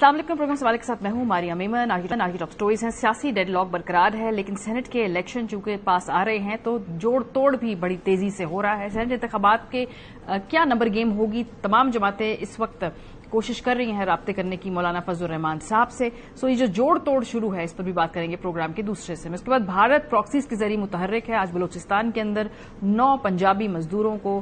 अस्सलाम वालेकुम। प्रोग्राम सवाल के साथ मैं हूं मारिया मेमन। आज की टॉप स्टोरीज हैं। सियासी डेडलॉक बरकरार है, लेकिन सेनेट के इलेक्शन चूंकि पास आ रहे हैं तो जोड़ तोड़ भी बड़ी तेजी से हो रहा है। सेनेट इंतखाबात के क्या नंबर गेम होगी, तमाम जमातें इस वक्त कोशिश कर रही हैं राब्ते करने की मौलाना फजलुर रहमान साहब से। सो ये जो जोड़ तोड़ शुरू है, इस पर भी बात करेंगे प्रोग्राम के दूसरे से। उसके बाद भारत प्रॉक्सीज के जरिए मुतहर्रिक है। आज बलूचिस्तान के अंदर 9 पंजाबी मजदूरों को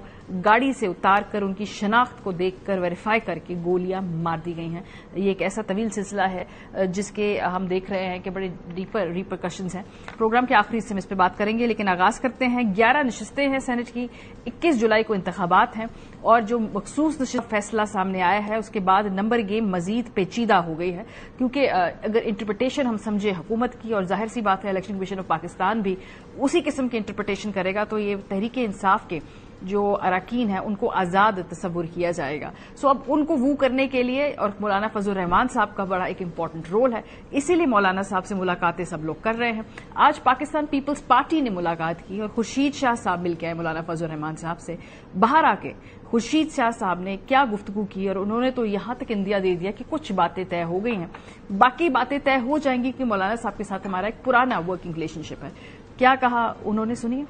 गाड़ी से उतार कर उनकी शनाख्त को देखकर वेरीफाई करके गोलियां मार दी गई हैं। ये एक ऐसा तवील सिलसिला है जिसके हम देख रहे हैं कि बड़े डीपर रिपरकशंस हैं। प्रोग्राम के आखिरी हिस्से में इस पर बात करेंगे, लेकिन आगाज करते हैं। 11 नशिस्तें हैं सेनेट की, 21 जुलाई को इंतखाबात हैं और जो मखसूस नशिस्त फैसला सामने आया है उसके बाद नंबर गेम मजीद पेचीदा हो गई है, क्योंकि अगर इंटरप्रिटेशन हम समझे हुकूमत की, और जाहिर सी बात है इलेक्शन कमीशन ऑफ पाकिस्तान भी उसी किस्म की इंटरप्रिटेशन करेगा, तो ये तहरीक इंसाफ के जो अरकान हैं उनको आजाद तस्वुर किया जाएगा। सो अब उनको वो करने के लिए और मौलाना फजलुर रहमान साहब का बड़ा एक इंपॉर्टेंट रोल है, इसीलिए मौलाना साहब से मुलाकातें सब लोग कर रहे हैं। आज पाकिस्तान पीपल्स पार्टी ने मुलाकात की और खुर्शीद शाह साहब मिलकर आए मौलाना फजलुर रहमान साहब से। बाहर आके खुर्शीद शाह साहब ने क्या गुफ्तगू की, और उन्होंने तो यहां तक इंदिया दे दिया कि कुछ बातें तय हो गई हैं, बाकी बातें तय हो जाएंगी कि मौलाना साहब के साथ हमारा एक पुराना वर्किंग रिलेशनशिप है। क्या कहा उन्होंने, सुनिए।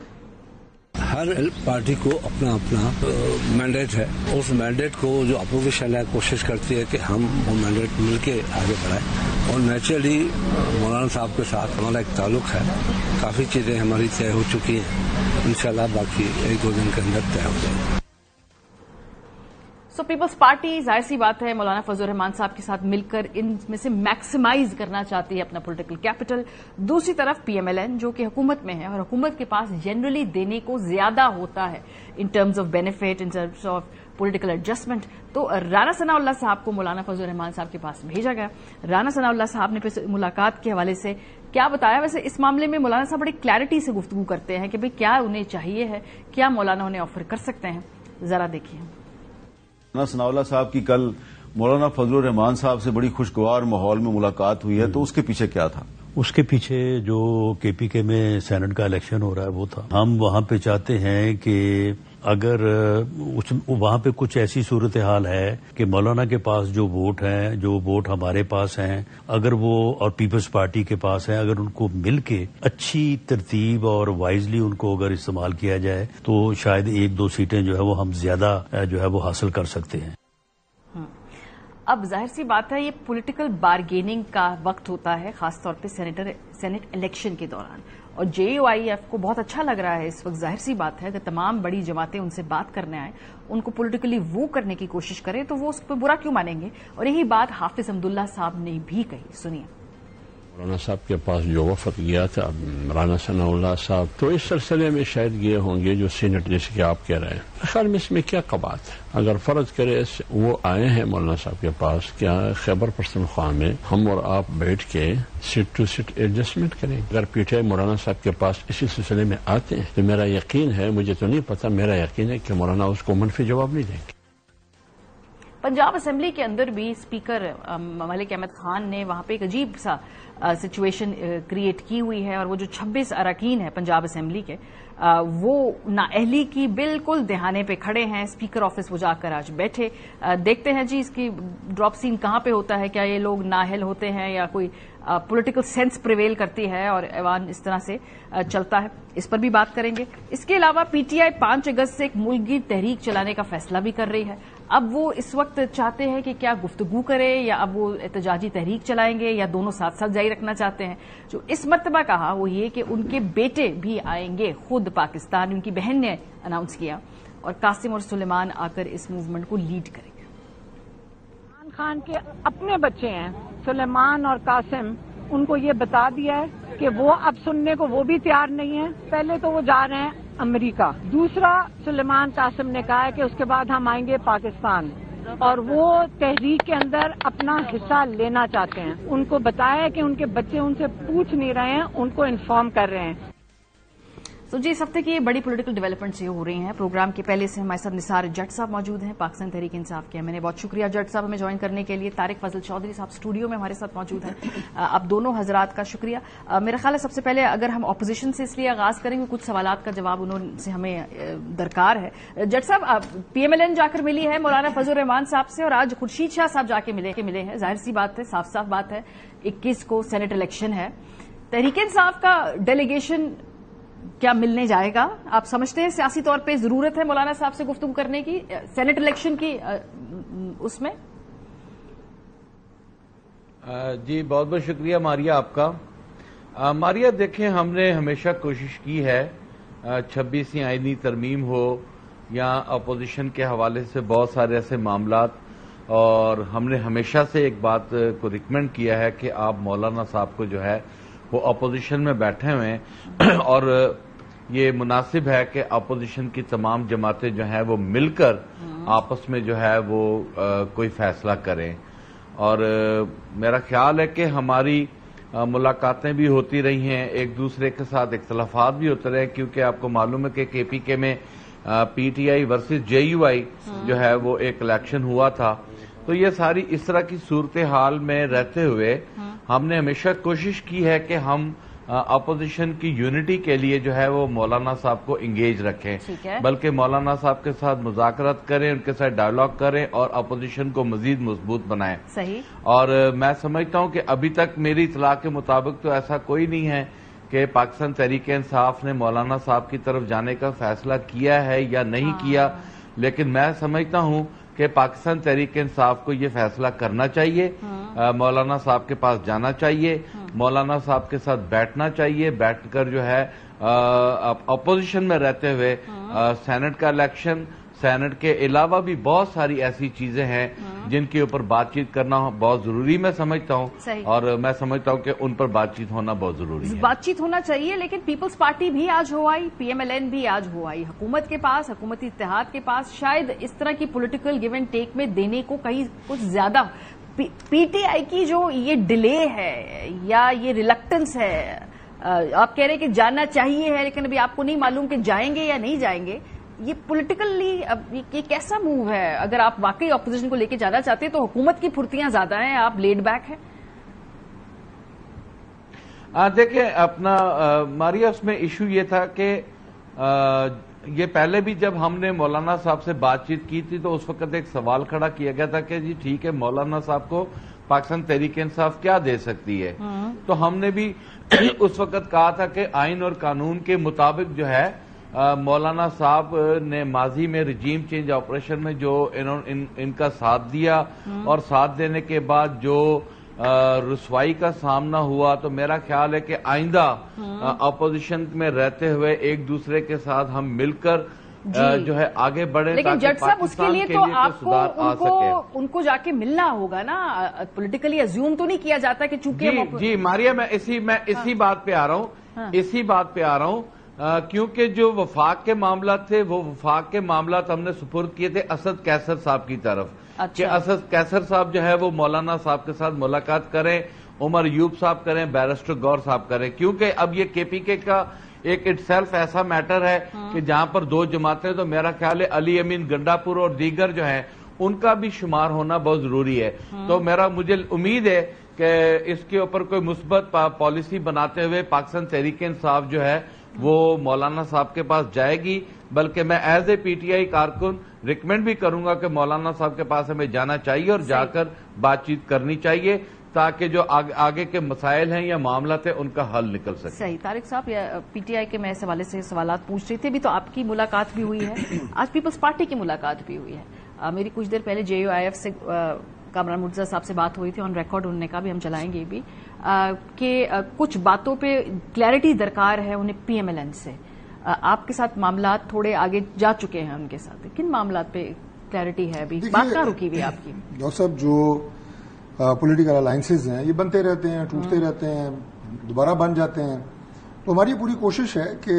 हर पार्टी को अपना अपना मैंडेट है, उस मैंडेट को जो अपोजिशन है कोशिश करती है कि हम वो मैंडेट मिलके आगे बढ़ाएं, और नेचुरली मौलाना साहब के साथ हमारा एक ताल्लुक है। काफी चीजें हमारी तय हो चुकी हैं, इंशाल्लाह बाकी 1-2 दिन के अंदर तय हो जाएगी। सो पीपल्स पार्टी जाहिर सी बात है मौलाना फजलुर रहमान साहब के साथ मिलकर इनमें से मैक्सिमाइज करना चाहती है अपना पॉलिटिकल कैपिटल। दूसरी तरफ पीएमएलएन जो कि हुकूमत में है, और हुकूमत के पास जनरली देने को ज्यादा होता है in terms of benefit, in terms of political adjustment. तो राना सनाउल्लाह साहब को मौलाना फजलुर रहमान साहब के पास भेजा गया। राना सनाउल्लाह साहब ने मुलाकात के हवाले से क्या बताया? वैसे इस मामले में मौलाना साहब बड़ी क्लैरिटी से गुफ्तगू करते हैं कि भाई क्या उन्हें चाहिए है, क्या मौलाना उन्हें ऑफर कर सकते हैं। जरा देखिए। राना सनाउल्लाह साहब की कल मौलाना फजलुर रहमान साहब से बड़ी खुशगवार माहौल में मुलाकात हुई है, तो उसके पीछे क्या था? उसके पीछे जो केपीके में सेनेट का इलेक्शन हो रहा है वो था। हम वहां पे चाहते हैं कि अगर वहां पे कुछ ऐसी सूरत हाल है कि मौलाना के पास जो वोट हैं, जो वोट हमारे पास हैं, अगर वो और पीपल्स पार्टी के पास हैं, अगर उनको मिलके अच्छी तरतीब और वाइजली उनको अगर इस्तेमाल किया जाए तो शायद 1-2 सीटें जो है वो हम ज्यादा जो है वो हासिल कर सकते हैं। अब जाहिर सी बात है ये पॉलिटिकल बार्गेनिंग का वक्त होता है, खासतौर पे सेनेट इलेक्शन के दौरान, और जेयूआईएफ को बहुत अच्छा लग रहा है इस वक्त। जाहिर सी बात है कि तमाम बड़ी जमातें उनसे बात करने आए, उनको पॉलिटिकली वो करने की कोशिश करें तो वो उस पर बुरा क्यों मानेंगे। और यही बात हाफिज अब्दुल्ला साहब ने भी कही, सुनिए। मौलाना साहब के पास जो वफद गया था राना सनाउल्लाह साहब, तो इस सिलसिले में शायद ये होंगे जो सीनेट जैसे कि आप कह रहे हैं। ख्याल में इसमें क्या कबात है? अगर फर्ज करे वो आए हैं मौलाना साहब के पास, क्या खैबर पख्तूनख्वा में हम और आप बैठ के सीट टू सीट एडजस्टमेंट करें? अगर पीटीआई मौलाना साहब के पास इसी सिलसिले में आते हैं तो मेरा यकीन है, मुझे तो नहीं पता, मेरा यकीन है कि मौलाना उसको मनफी जवाब नहीं देंगे। पंजाब असेंबली के अंदर भी स्पीकर मलिक अहमद खान ने वहां पे एक अजीब सा सिचुएशन क्रिएट की हुई है, और वो जो 26 अरकान है पंजाब असेंबली के, वो नाअहली की बिल्कुल दहाने पे खड़े हैं। स्पीकर ऑफिस वो जाकर आज बैठे। देखते हैं जी इसकी ड्रॉप सीन कहां पे होता है। क्या ये लोग नाअहल होते हैं या कोई पॉलिटिकल सेंस प्रिवेल करती है और ऐवान इस तरह से चलता है, इस पर भी बात करेंगे। इसके अलावा पीटीआई 5 अगस्त से एक मुल्कगीर तहरीक चलाने का फैसला भी कर रही है। अब वो इस वक्त चाहते हैं कि क्या गुफ्तगू करे, या अब वो एहतजाजी तहरीक चलाएंगे, या दोनों साथ साथ जारी रखना चाहते हैं। जो इस मर्तबा कहा वो ये कि उनके बेटे भी आएंगे खुद पाकिस्तान, उनकी बहन ने अनाउंस किया, और कासिम और सुलेमान आकर इस मूवमेंट को लीड करेंगे। खान के अपने बच्चे हैं सुलेमान और कासिम, उनको ये बता दिया है कि वो अब सुनने को वो भी तैयार नहीं है। पहले तो वो जा रहे हैं अमेरिका, दूसरा सुलेमान कासिम ने कहा है कि उसके बाद हम आएंगे पाकिस्तान, और वो तहरीक के अंदर अपना हिस्सा लेना चाहते हैं। उनको बताया है कि उनके बच्चे उनसे पूछ नहीं रहे हैं, उनको इन्फॉर्म कर रहे हैं। तो जी इस हफ्ते की बड़ी पॉलिटिकल डेवलपमेंट्स ये हो रही हैं। प्रोग्राम के पहले से हमारे साथ निसार जट साहब मौजूद हैं, पाकिस्तान तहरीक इंसाफ के। मैंने बहुत शुक्रिया जट साहब हमें ज्वाइन करने के लिए। तारिक फजल चौधरी साहब स्टूडियो में हमारे साथ मौजूद हैं। आप दोनों हजरात का शुक्रिया। मेरा ख्याल है सबसे पहले अगर हम अपोजिशन से इसलिए आगाज करेंगे, कुछ सवालात का जवाब उन्होंने हमें दरकार है। जट साहब, PMLN जाकर मिली है मौलाना फजल रहमान साहब से और आज खुर्शीद शाह साहब जाके मिले हैं। जाहिर सी बात है, साफ साफ बात है, 21 को सेनेट इलेक्शन है। तहरीक इंसाफ का डेलीगेशन क्या मिलने जाएगा? आप समझते हैं सियासी तौर पे जरूरत है मौलाना साहब से गुफ्तगू करने की सेनेट इलेक्शन की उसमें? जी बहुत बहुत शुक्रिया मारिया आपका। मारिया देखें, हमने हमेशा कोशिश की है 26वीं आईनी तरमीम हो या अपोजिशन के हवाले से बहुत सारे ऐसे मामलात, और हमने हमेशा से एक बात को रिकमेंड किया है कि आप मौलाना साहब को जो है वो अपोजिशन में बैठे हुए हैं और ये मुनासिब है कि अपोजिशन की तमाम जमातें जो हैं वो मिलकर आपस में जो है वो कोई फैसला करें। और मेरा ख्याल है कि हमारी मुलाकातें भी होती रही हैं, एक दूसरे के साथ इख्तलाफात भी होते रहे, क्योंकि आपको मालूम है कि KPK में PTI वर्सेस JUI जो है वो एक इलेक्शन हुआ था। तो ये सारी इस तरह की सूरत हाल में रहते हुए हमने हमेशा कोशिश की है कि हम अपोजिशन की यूनिटी के लिए जो है वो मौलाना साहब को इंगेज रखें, बल्कि मौलाना साहब के साथ मुज़ाकरात करें, उनके साथ डायलॉग करें और अपोजिशन को मजीद मजबूत बनाएं। सही। और मैं समझता हूं कि अभी तक मेरी इतला के मुताबिक तो ऐसा कोई नहीं है कि पाकिस्तान तहरीक इंसाफ ने मौलाना साहब की तरफ जाने का फैसला किया है या नहीं किया, लेकिन मैं समझता हूं कि पाकिस्तान तहरीक इंसाफ को ये फैसला करना चाहिए, मौलाना साहब के पास जाना चाहिए, मौलाना साहब के साथ बैठना चाहिए, बैठकर जो है अपोजिशन में रहते हुए सेनेट का इलेक्शन, सेनेट के अलावा भी बहुत सारी ऐसी चीजें हैं जिनके ऊपर बातचीत करना बहुत जरूरी मैं समझता हूं, और मैं समझता हूं कि उन पर बातचीत होना बहुत जरूरी है। बातचीत होना चाहिए, लेकिन पीपल्स पार्टी भी आज हो आई, PMLN भी आज हो आई, हुकूमत के पास, हुकूमती इत्तेहाद के पास शायद इस तरह की पॉलिटिकल गिव एंड टेक में देने को कहीं कुछ ज्यादा PTI की जो ये डिले है या ये रिलक्टेंस है, आप कह रहे हैं कि जाना चाहिए है लेकिन अभी आपको नहीं मालूम कि जाएंगे या नहीं जाएंगे, ये पॉलिटिकली ये कैसा मूव है? अगर आप वाकई ऑपोजिशन को लेके जाना चाहते हैं तो हुकूमत की फुर्तियां ज्यादा हैं, आप लेड बैक हैं। देखिए अपना मारिया, उसमें इशू ये था कि ये पहले भी जब हमने मौलाना साहब से बातचीत की थी तो उस वक्त एक सवाल खड़ा किया गया था कि जी ठीक है, मौलाना साहब को पाकिस्तान तहरीक इंसाफ क्या दे सकती है। तो हमने भी उस वक्त कहा था कि आइन और कानून के मुताबिक जो है मौलाना साहब ने माजी में रिजीम चेंज ऑपरेशन में जो इनका साथ दिया और साथ देने के बाद जो रुसवाई का सामना हुआ, तो मेरा ख्याल है कि आइंदा अपोजिशन में रहते हुए एक दूसरे के साथ हम मिलकर जो है आगे बढ़े। लेकिन जट साहब उसके लिए तो आपको उनको जाके मिलना होगा ना, पॉलिटिकली अज्यूम तो नहीं किया जाता कि चूंकि जी मारिया, मैं इसी बात पे आ रहा हूँ, इसी बात पे आ रहा हूँ, क्योंकि जो वफाक के मामला थे वो वफाक के मामला हमने सुपुर्द किए थे असद कैसर साहब की तरफ। कि असद कैसर साहब जो है वो मौलाना साहब के साथ मुलाकात करें, उमर यूब साहब करें, बैरिस्टर गौर साहब करें, क्योंकि अब ये KPK का एक इटसेल्फ ऐसा मैटर है कि जहां पर दो जमातें, तो मेरा ख्याल है अली अमीन गंडापुर और दीगर जो हैं उनका भी शुमार होना बहुत जरूरी है। तो मुझे उम्मीद है कि इसके ऊपर कोई मुस्बत पॉलिसी बनाते हुए पाकिस्तान तहरीक इंसाफ जो है वो मौलाना साहब के पास जाएगी, बल्कि मैं एज ए PTI कारकुन रिकमेंड भी करूंगा कि मौलाना साहब के पास हमें जाना चाहिए और जाकर बातचीत करनी चाहिए, ताकि जो आगे के मसाइल हैं या मामला थे उनका हल निकल सके। सही। तारिक साहब, PTI के मैं इस हवाले से सवालात पूछ रही थी, अभी तो आपकी मुलाकात भी हुई है, आज पीपल्स पार्टी की मुलाकात भी हुई है। मेरी कुछ देर पहले JUIF से कामरान मुर्तजा साहब से बात हुई थी, ऑन रिकॉर्ड उन्होंने कहा भी हम चलाएंगे भी कि कुछ बातों पे क्लैरिटी दरकार है उन्हें PMLN से। आपके साथ मामला थोड़े आगे जा चुके हैं उनके साथ, किन मामला पे क्लैरिटी है अभी? बात कहाँ रुकी हुई आपकी? डॉक्टर साहब, जो पॉलिटिकल अलायंसेज हैं ये बनते रहते हैं, टूटते रहते हैं, दोबारा बन जाते हैं। तो हमारी पूरी कोशिश है कि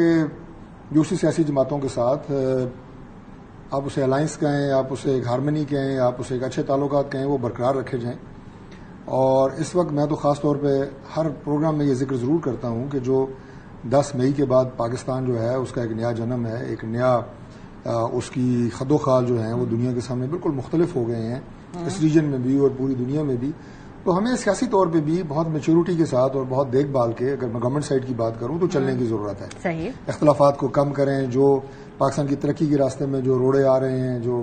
दूसरी सियासी जमातों के साथ आप उसे अलायंस कहें, आप उसे एक हारमनी कहें, आप उसे एक अच्छे ताल्लुकात कहें, वो बरकरार रखे जाएं। और इस वक्त मैं तो खास तौर पे हर प्रोग्राम में ये जिक्र जरूर करता हूं कि जो 10 مئی کے بعد پاکستان جو ہے اس کا ایک نیا جنم ہے، ایک نیا اس کی خد و خال جو ہیں وہ دنیا کے سامنے بالکل مختلف ہو گئے ہیں، اس ریجن میں بھی اور پوری دنیا میں بھی. تو ہمیں سیاسی طور پہ بھی بہت میچورٹی کے ساتھ اور بہت دیکھ بھال کے، اگر میں گورنمنٹ سائڈ کی بات کروں تو چلنے کی ضرورت ہے. صحیح. اختلافات کو کم کریں، جو پاکستان کی ترقی کے راستے میں جو روڑے آ رہے ہیں جو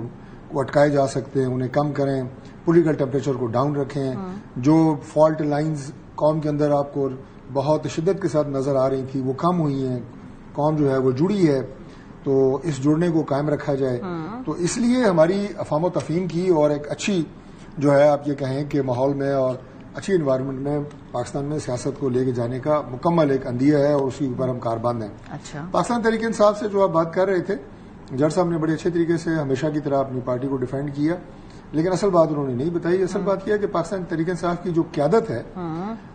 اٹکائے جا سکتے ہیں انہیں کم کریں، پولیٹیکل ٹیمپریچر کو ڈاؤن رکھیں. جو فالٹ لائنز قوم کے اندر آپ کو بہت شدت کے ساتھ نظر آ رہی تھی وہ کم ہوئی ہیں، قوم جو ہے وہ جڑی ہے، تو اس جڑنے کو قائم رکھا جائے. تو اس لیے ہماری افہام و تفہیم کی اور ایک اچھی جو ہے آپ یہ کہیں کہ ماحول میں اور اچھی انوائرمنٹ میں پاکستان میں سیاست کو لے کے جانے کا مکمل ایک عندیہ ہے اور اس کے اوپر ہم کاربند ہیں. اچھا. پاکستان تحریک انصاف سے جو آپ بات کر رہے تھے، جڑ صاحب نے بڑے اچھے طریقے سے ہمیشہ کی طرح اپنی پارٹی کو ڈیفینڈ کیا، لیکن اصل بات انہوں نے نہیں بتائی. اصل بات یہ ہے کہ پاکستان تحریک انصاف کی جو قیادت ہے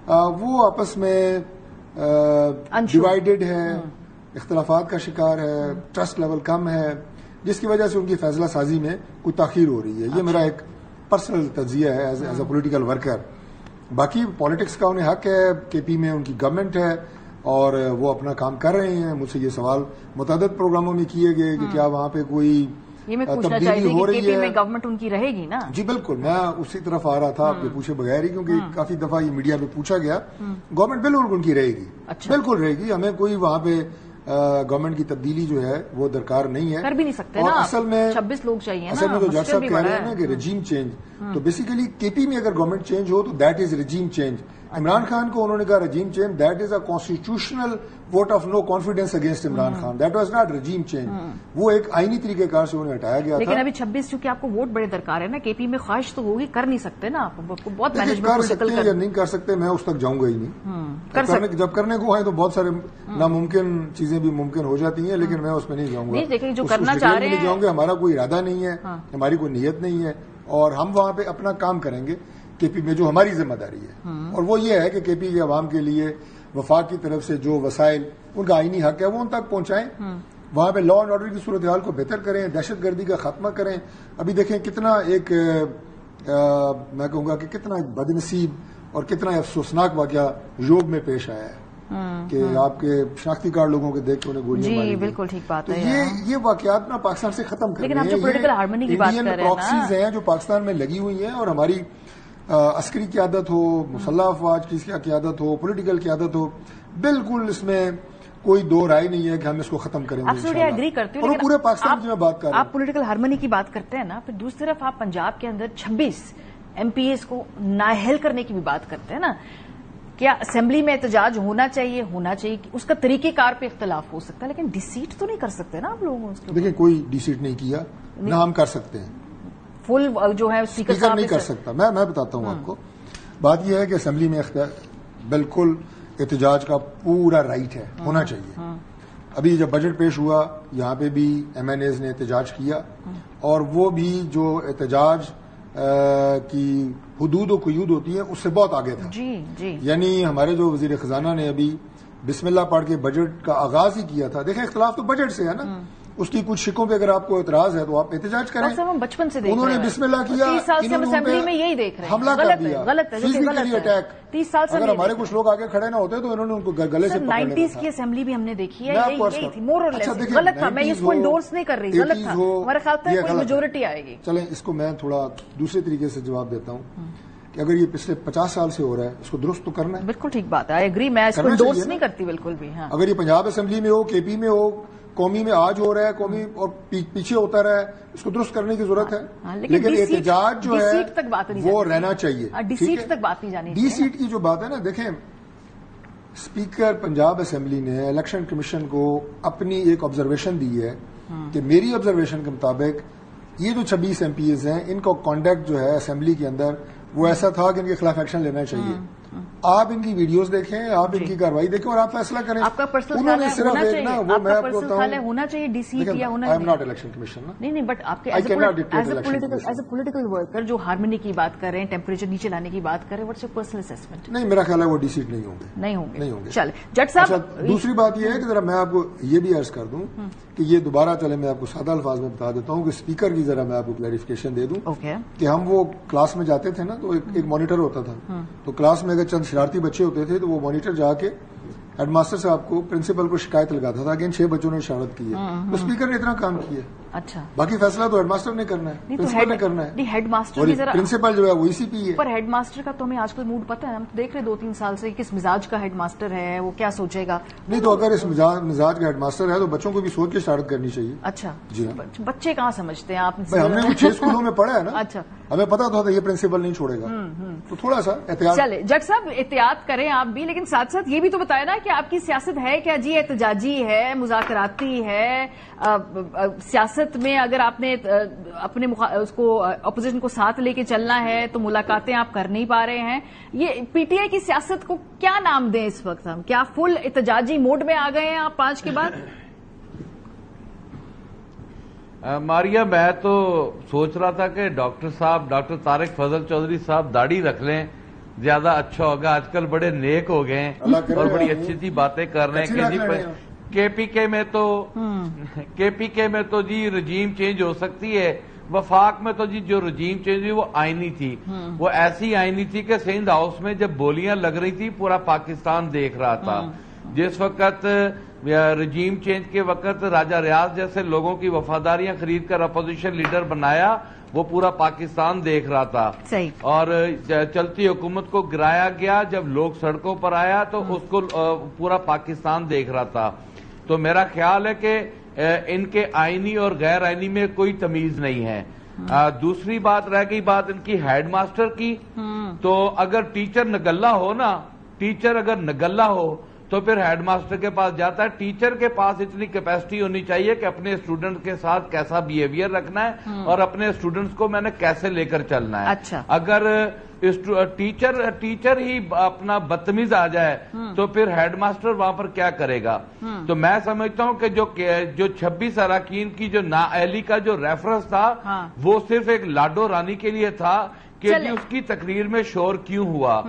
وہ آپس میں ڈیوائیڈڈ ہے، اختلافات کا شکار ہے، ٹرسٹ لیول کم ہے، جس کی وجہ سے ان کی فیصلہ سازی میں کوئی تاخیر ہو رہی ہے. یہ میرا ایک پرسنل تجزیہ ہے ایز اے پولیٹیکل ورکر. باقی پالیٹکس کا انہیں حق ہے، کے پی میں ان کی گورنمنٹ ہے اور وہ اپنا کام کر رہے ہیں. مجھ سے یہ سوال متعدد پروگراموں میں کیے گئے کہ کیا وہاں پہ کوئی تبدیلی ہو رہی ہے. گورنمنٹ ان کی رہے گی نا؟ جی بالکل، میں اسی طرف آ رہا تھا آپ کے پوچھے بغیر ہی، کیونکہ کافی دفعہ یہ میڈیا پہ پوچھا گیا. گورنمنٹ بالکل ان کی رہے گی، بالکل رہے گی. ہمیں کوئی وہاں پہ گورنمنٹ کی تبدیلی جو ہے وہ درکار نہیں ہے، کر بھی نہیں سکتے. اور اصل میں 26 لوگ چاہیے. اصل میں تو جج صاحب کہہ رہے ہیں نا کہ رجیم چینج، تو بیسیکلی کے پی میں اگر گورنمنٹ چینج ہو تو that is regime change. Imran Khan کو انہوں نے کہا regime change, that is a constitutional vote of no confidence against Imran Khan, that was not regime change. وہ ایک آئینی طریقہ کار سے انہیں ہٹایا گیا تھا. لیکن ابھی 26 چونکہ آپ کو ووٹ بڑے درکار ہے نا، کے پی میں خواہش تو ہوگی، کر نہیں سکتے نا آپ بہت مینجمنٹ کر سکتے ہیں یا نہیں کر سکتے، میں اس تک جاؤں گا ہی نہیں. جب کرنے کو آئے تو بہت سارے ناممکن چیزیں بھی ممکن ہو جاتی ہیں، لیکن میں اس میں نہیں جاؤں گا. دیکھیں جو کرنا چاہ رہے ہیں جاؤں گے، ہمارا کوئی ارادہ نہیں ہے، ہماری کوئی نیت نہیں ہے، اور ہم وہاں پہ اپنا کام کریں گے کے پی میں جو ہماری ذمہ داری ہے. اور وہ یہ ہے کہ کے پی کے عوام کے لیے وفاق کی طرف سے جو وسائل ان کا آئینی حق ہے وہ ان تک پہنچائیں. وہاں پہ لا اینڈ آرڈر کی صورتحال کو بہتر کریں، دہشت گردی کا خاتمہ کریں. ابھی دیکھیں کتنا ایک میں کہوں گا کہ کتنا ایک بدنصیب اور کتنا افسوسناک واقعہ یوب میں پیش آیا ہے کہ آپ کے شناختی کارڈ لوگوں کے دیکھ کے انہیں گولیاں ماری. جی بالکل ٹھیک بات ہے. یہ واقعات نا پاکستان سے ختم کرنے ہیں. لیکن آپ جو پولیٹیکل ہارمونی کی بات کر رہے ہیں نا، پراکسیز ہیں جو پاکستان میں لگی ہوئی ہیں، اور ہماری عسکری قیادت ہو، مسلح افواج کی قیادت ہو، پولیٹیکل قیادت ہو، بالکل اس میں کوئی دو رائے نہیں ہے کہ ہم اس کو ختم کریں گے. آپ سے ایگری کرتے ہو، اور پورے پاکستان کی میں بات کر رہا ہوں. آپ پولیٹیکل ہارمونی کی بات کرتے ہیں نا، پھر دوسری طرف آپ پنجاب کے اندر 26 ایم پی ایز کو نااہل کرنے کی بھی بات کرتے ہیں نا. کیا اسمبلی میں احتجاج ہونا چاہیے اس کا طریقہ کار پہ اختلاف ہو سکتا ہے، لیکن ڈیسیٹ تو نہیں کر سکتے نا آپ لوگوں. دیکھیں کوئی ڈیسیٹ نہیں کیا، نہ ہم کر سکتے ہیں. فل جو ہے اسپیکر نہیں کر سکتا. میں بتاتا ہوں آپ کو. بات یہ ہے کہ اسمبلی میں بالکل احتجاج کا پورا رائٹ ہے، ہونا چاہیے. ابھی جب بجٹ پیش ہوا یہاں پہ بھی ایم این ایز نے احتجاج کیا، اور وہ بھی جو احتجاج کی حدود و قیود ہوتی ہے اس سے بہت آگے تھا. جی یعنی ہمارے جو وزیر خزانہ نے ابھی بسم اللہ پڑھ کے بجٹ کا آغاز ہی کیا تھا. دیکھیں اختلاف تو بجٹ سے ہے نا، اس کی کچھ شکوں پہ اگر آپ کو اعتراض ہے تو آپ احتجاج کریں. ہم بچپن سے انہوں نے بسم اللہ کیا، 30 سال سے ہم اسمبلی میں یہی دیکھ رہے ہیں، حملہ کر دیا، غلط ہے. 30 سال سے اگر ہمارے کچھ لوگ آگے کھڑے نہ ہوتے تو انہوں نے ان کو گلے سے پکڑ لیا. 90s کی اسمبلی بھی ہم نے دیکھی ہے، یہی تھی مور اور لیس. غلط تھا، میں اس کو انڈورس نہیں کر رہی، غلط تھا. ہمارے خیال سے کوئی میجورٹی آئے گی. چلیں اس کو میں تھوڑا دوسرے طریقے سے جواب دیتا ہوں کہ اگر یہ پچھلے 50 سال سے ہو رہا ہے اس کو درست تو کرنا ہے. بالکل ٹھیک بات ہے، ایگری. میں اس کو انڈورس نہیں کرتی بالکل بھی. اگر یہ پنجاب اسمبلی میں ہو، کے پی میں ہو، قومی میں آج ہو رہا ہے، قومی اور پیچھے ہوتا رہا ہے، اس کو درست کرنے کی ضرورت ہے. لیکن احتجاج جو ہے وہ رہنا چاہیے. ڈی سیٹ تک بات نہیں جانی. ڈی سیٹ کی جو بات ہے نا، دیکھیں اسپیکر پنجاب اسمبلی نے الیکشن کمیشن کو اپنی ایک آبزرویشن دی ہے کہ میری آبزرویشن کے مطابق یہ جو 26 ایم پی ایز ہیں ان کا کانڈکٹ جو ہے اسمبلی کے اندر وہ ایسا تھا کہ ان کے خلاف ایکشن لینا چاہیے. آپ ان کی ویڈیوز دیکھیں، آپ ان کی کارروائی دیکھیں اور آپ فیصلہ کریں. آپ کا پرسنل انہوں نے صرف ایک نا وہ میں آپ کو بتاؤں ہونا چاہیے ڈی سی یا ہونا I am not election commission. نہیں بٹ آپ کے ایز اے پولیٹیکل ورکر جو ہارمونی کی بات کر رہے ہیں، ٹیمپریچر نیچے لانے کی بات کر رہے ہیں، واٹس یور پرسنل اسسمنٹ؟ نہیں، میرا خیال ہے وہ ڈی سیٹ نہیں ہوں گے. چلے جج صاحب، دوسری بات یہ ہے کہ ذرا میں آپ کو یہ بھی عرض کر دوں کہ یہ دوبارہ چلے میں آپ کو سادہ الفاظ میں بتا دیتا ہوں کہ اسپیکر کی ذرا میں آپ کو کلیریفیکیشن دے دوں کہ ہم وہ کلاس میں جاتے تھے نا تو ایک مانیٹر ہوتا تھا، تو کلاس میں اگر چند شرارتی بچے ہوتے تھے تو وہ مانیٹر جا کے हेड मास्टर साहब को प्रिंसिपल को शिकायत लगाता था कि इन 6 बच्चों ने शरारत की है, तो स्पीकर ने इतना काम किया। अच्छा, बाकी फैसला तो हेडमास्टर ने करना है, प्रिंसिपल ने करना है। हेडमास्टर की जरा, प्रिंसिपल जो है वो ECP है। पर हेडमास्टर का तो हमें आजकल मूड पता है, हम देख रहे 2-3 साल से किस मिजाज का हेडमास्टर है, वो क्या सोचेगा। नहीं तो अगर इस मिजाज का हेडमास्टर है तो बच्चों को भी सोच के शरारत करनी चाहिए। अच्छा जी, बच्चे कहाँ समझते हैं आप? हमने 6 स्कूलों में पढ़ा है ना। अच्छा, हमें पता था ये प्रिंसिपल नहीं छोड़ेगा, तो थोड़ा सा एहतियात। चले जज साहब, एहतियात करें आप भी, लेकिन साथ साथ ये भी तो बताया ना कि आपकी सियासत है क्या जी? एहतजाजी है, मुज़ाकराती है? सियासत में अगर आपने अपने उसको अपोजिशन को साथ लेके चलना है तो मुलाकातें आप कर नहीं पा रहे हैं। ये PTI की सियासत को क्या नाम दें इस वक्त हम? क्या फुल एहतजाजी मोड में आ गए हैं आप 5 के बाद? मारिया, मैं तो सोच रहा था कि डॉक्टर तारिक फजल चौधरी साहब दाढ़ी रख लें, ज्यादा अच्छा होगा। आजकल बड़े नेक हो गए हैं और बड़ी अच्छी सी बातें कर रहे हैं कि KPK में तो जी रजीम चेंज हो सकती है। वफाक में तो जी जो रजीम चेंज हुई वो आईनी थी, वो ऐसी आईनी थी कि सिंध हाउस में जब बोलियां लग रही थी पूरा पाकिस्तान देख रहा था। जिस वक्त रजीम चेंज के वक्त राजा रियाज जैसे लोगों की वफादारियां खरीद कर अपोजिशन लीडर बनाया, वो पूरा पाकिस्तान देख रहा था। सही। और चलती हुकूमत को गिराया गया, जब लोग सड़कों पर आया तो उसको पूरा पाकिस्तान देख रहा था। तो मेरा ख्याल है कि इनके आईनी और गैर आईनी में कोई तमीज नहीं है। दूसरी बात रह गई बात इनकी हेडमास्टर की, तो अगर टीचर नगल्ला हो ना, टीचर अगर नगल्ला हो तो फिर हेडमास्टर के पास जाता है। टीचर के पास इतनी कैपेसिटी होनी चाहिए कि अपने स्टूडेंट के साथ कैसा बिहेवियर रखना है और अपने स्टूडेंट्स को मैंने कैसे लेकर चलना है। अच्छा। अगर टीचर ही अपना बदतमीज आ जाए तो फिर हेडमास्टर वहां पर क्या करेगा? तो मैं समझता हूं कि जो 26 अरकान की जो नाअहली का जो रेफरेंस था, वो सिर्फ एक लाडो रानी के लिए था कि उसकी तकरीर में शोर क्यों हुआ।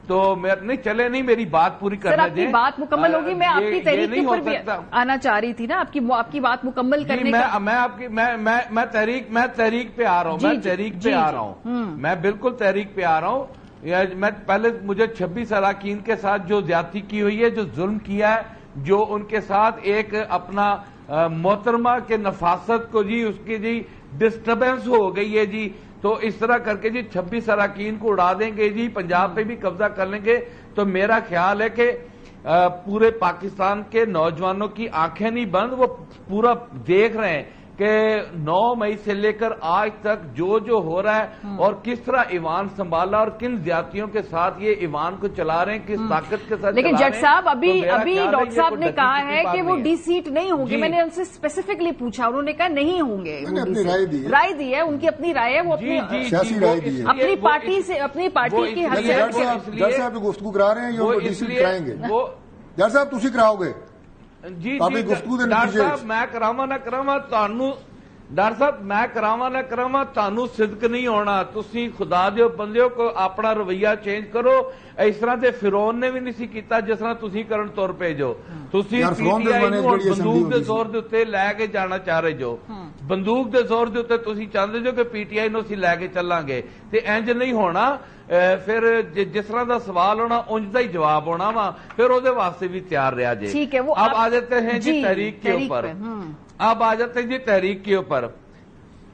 तो मैं नहीं चले नहीं, मेरी बात पूरी करने दें। बात मुकम्मल होगी। मैं आपकी तहरीक के ऊपर भी आना चाह रही थी ना, आपकी बात मुकम्मल करने मैं तहरीक पे आ रहा हूँ, मैं तहरीक पे आ रहा हूँ, मैं बिल्कुल तहरीक पे आ रहा हूँ। मैं पहले मुझे 26 अरकान के साथ जो ज्यादती की हुई है, जो जुल्म किया है, जो उनके साथ एक अपना मोहतरमा के नफासत को जी उसकी जी डिस्टर्बेंस हो गई है जी, तो इस तरह करके जी 26 अरकान को उड़ा देंगे जी, पंजाब पे भी कब्जा कर लेंगे। तो मेरा ख्याल है कि पूरे पाकिस्तान के नौजवानों की आंखें नहीं बंद, वो पूरा देख रहे हैं कि 9 मई से लेकर आज तक जो हो रहा है और किस तरह ईवान संभाला और किन ज्यादतियों के साथ ये ईवान को चला रहे हैं, किस ताकत के साथ। लेकिन जज साहब अभी डॉक्टर साहब ने कहा है कि वो D-सीट नहीं होंगे। मैंने उनसे स्पेसिफिकली पूछा, उन्होंने कहा नहीं होंगे। राय दी है, उनकी अपनी राय है, वो अपनी पार्टी से, अपनी पार्टी की हैसियत से। जज साहब गुफ्तगू करा रहे हैं, वो D-सीट कराएंगे। जज साहब तुसी कराओगे जी डॉक्टर साहब मैं करावा ना करावा ਤੁਹਾਨੂੰ डॉक्टर साहब मैं करावा ना करावा ਤੁਹਾਨੂੰ सिदक नहीं होना। ਤੁਸੀਂ खुदा दे बंदे को अपना रवैया चेंज करो। इस तरह से फिरौन ने भी नहीं किया जिस तरह ਤੁਸੀਂ ਕਰਨ ਤੁਰ ਪਏ ਜੋ। ਤੁਸੀਂ PTI ਨੂੰ ਬੰਦੂਕ ਦੇ ਜ਼ੋਰ ਦੇ ਉੱਤੇ ਲੈ ਕੇ ਜਾਣਾ ਚਾਹ ਰਹੇ ਜੋ, ਬੰਦੂਕ ਦੇ ਜ਼ੋਰ ਦੇ ਉੱਤੇ ਤੁਸੀਂ ਚਾਹੁੰਦੇ ਜੋ ਕਿ PTI ਨੂੰ ਅਸੀਂ ਲੈ ਕੇ ਚੱਲਾਂਗੇ, ਤੇ ਇੰਜ ਨਹੀਂ ਹੋਣਾ। फिर जिस तरह का सवाल होना उंज का ही जवाब होना वा, फिर ਉਹਦੇ वास्ते भी तैयार रहा जे। ठीक है, वो अब आ जाते हैं जी तहरीक के ऊपर। अब आ जाते हैं जी तहरीक के ऊपर।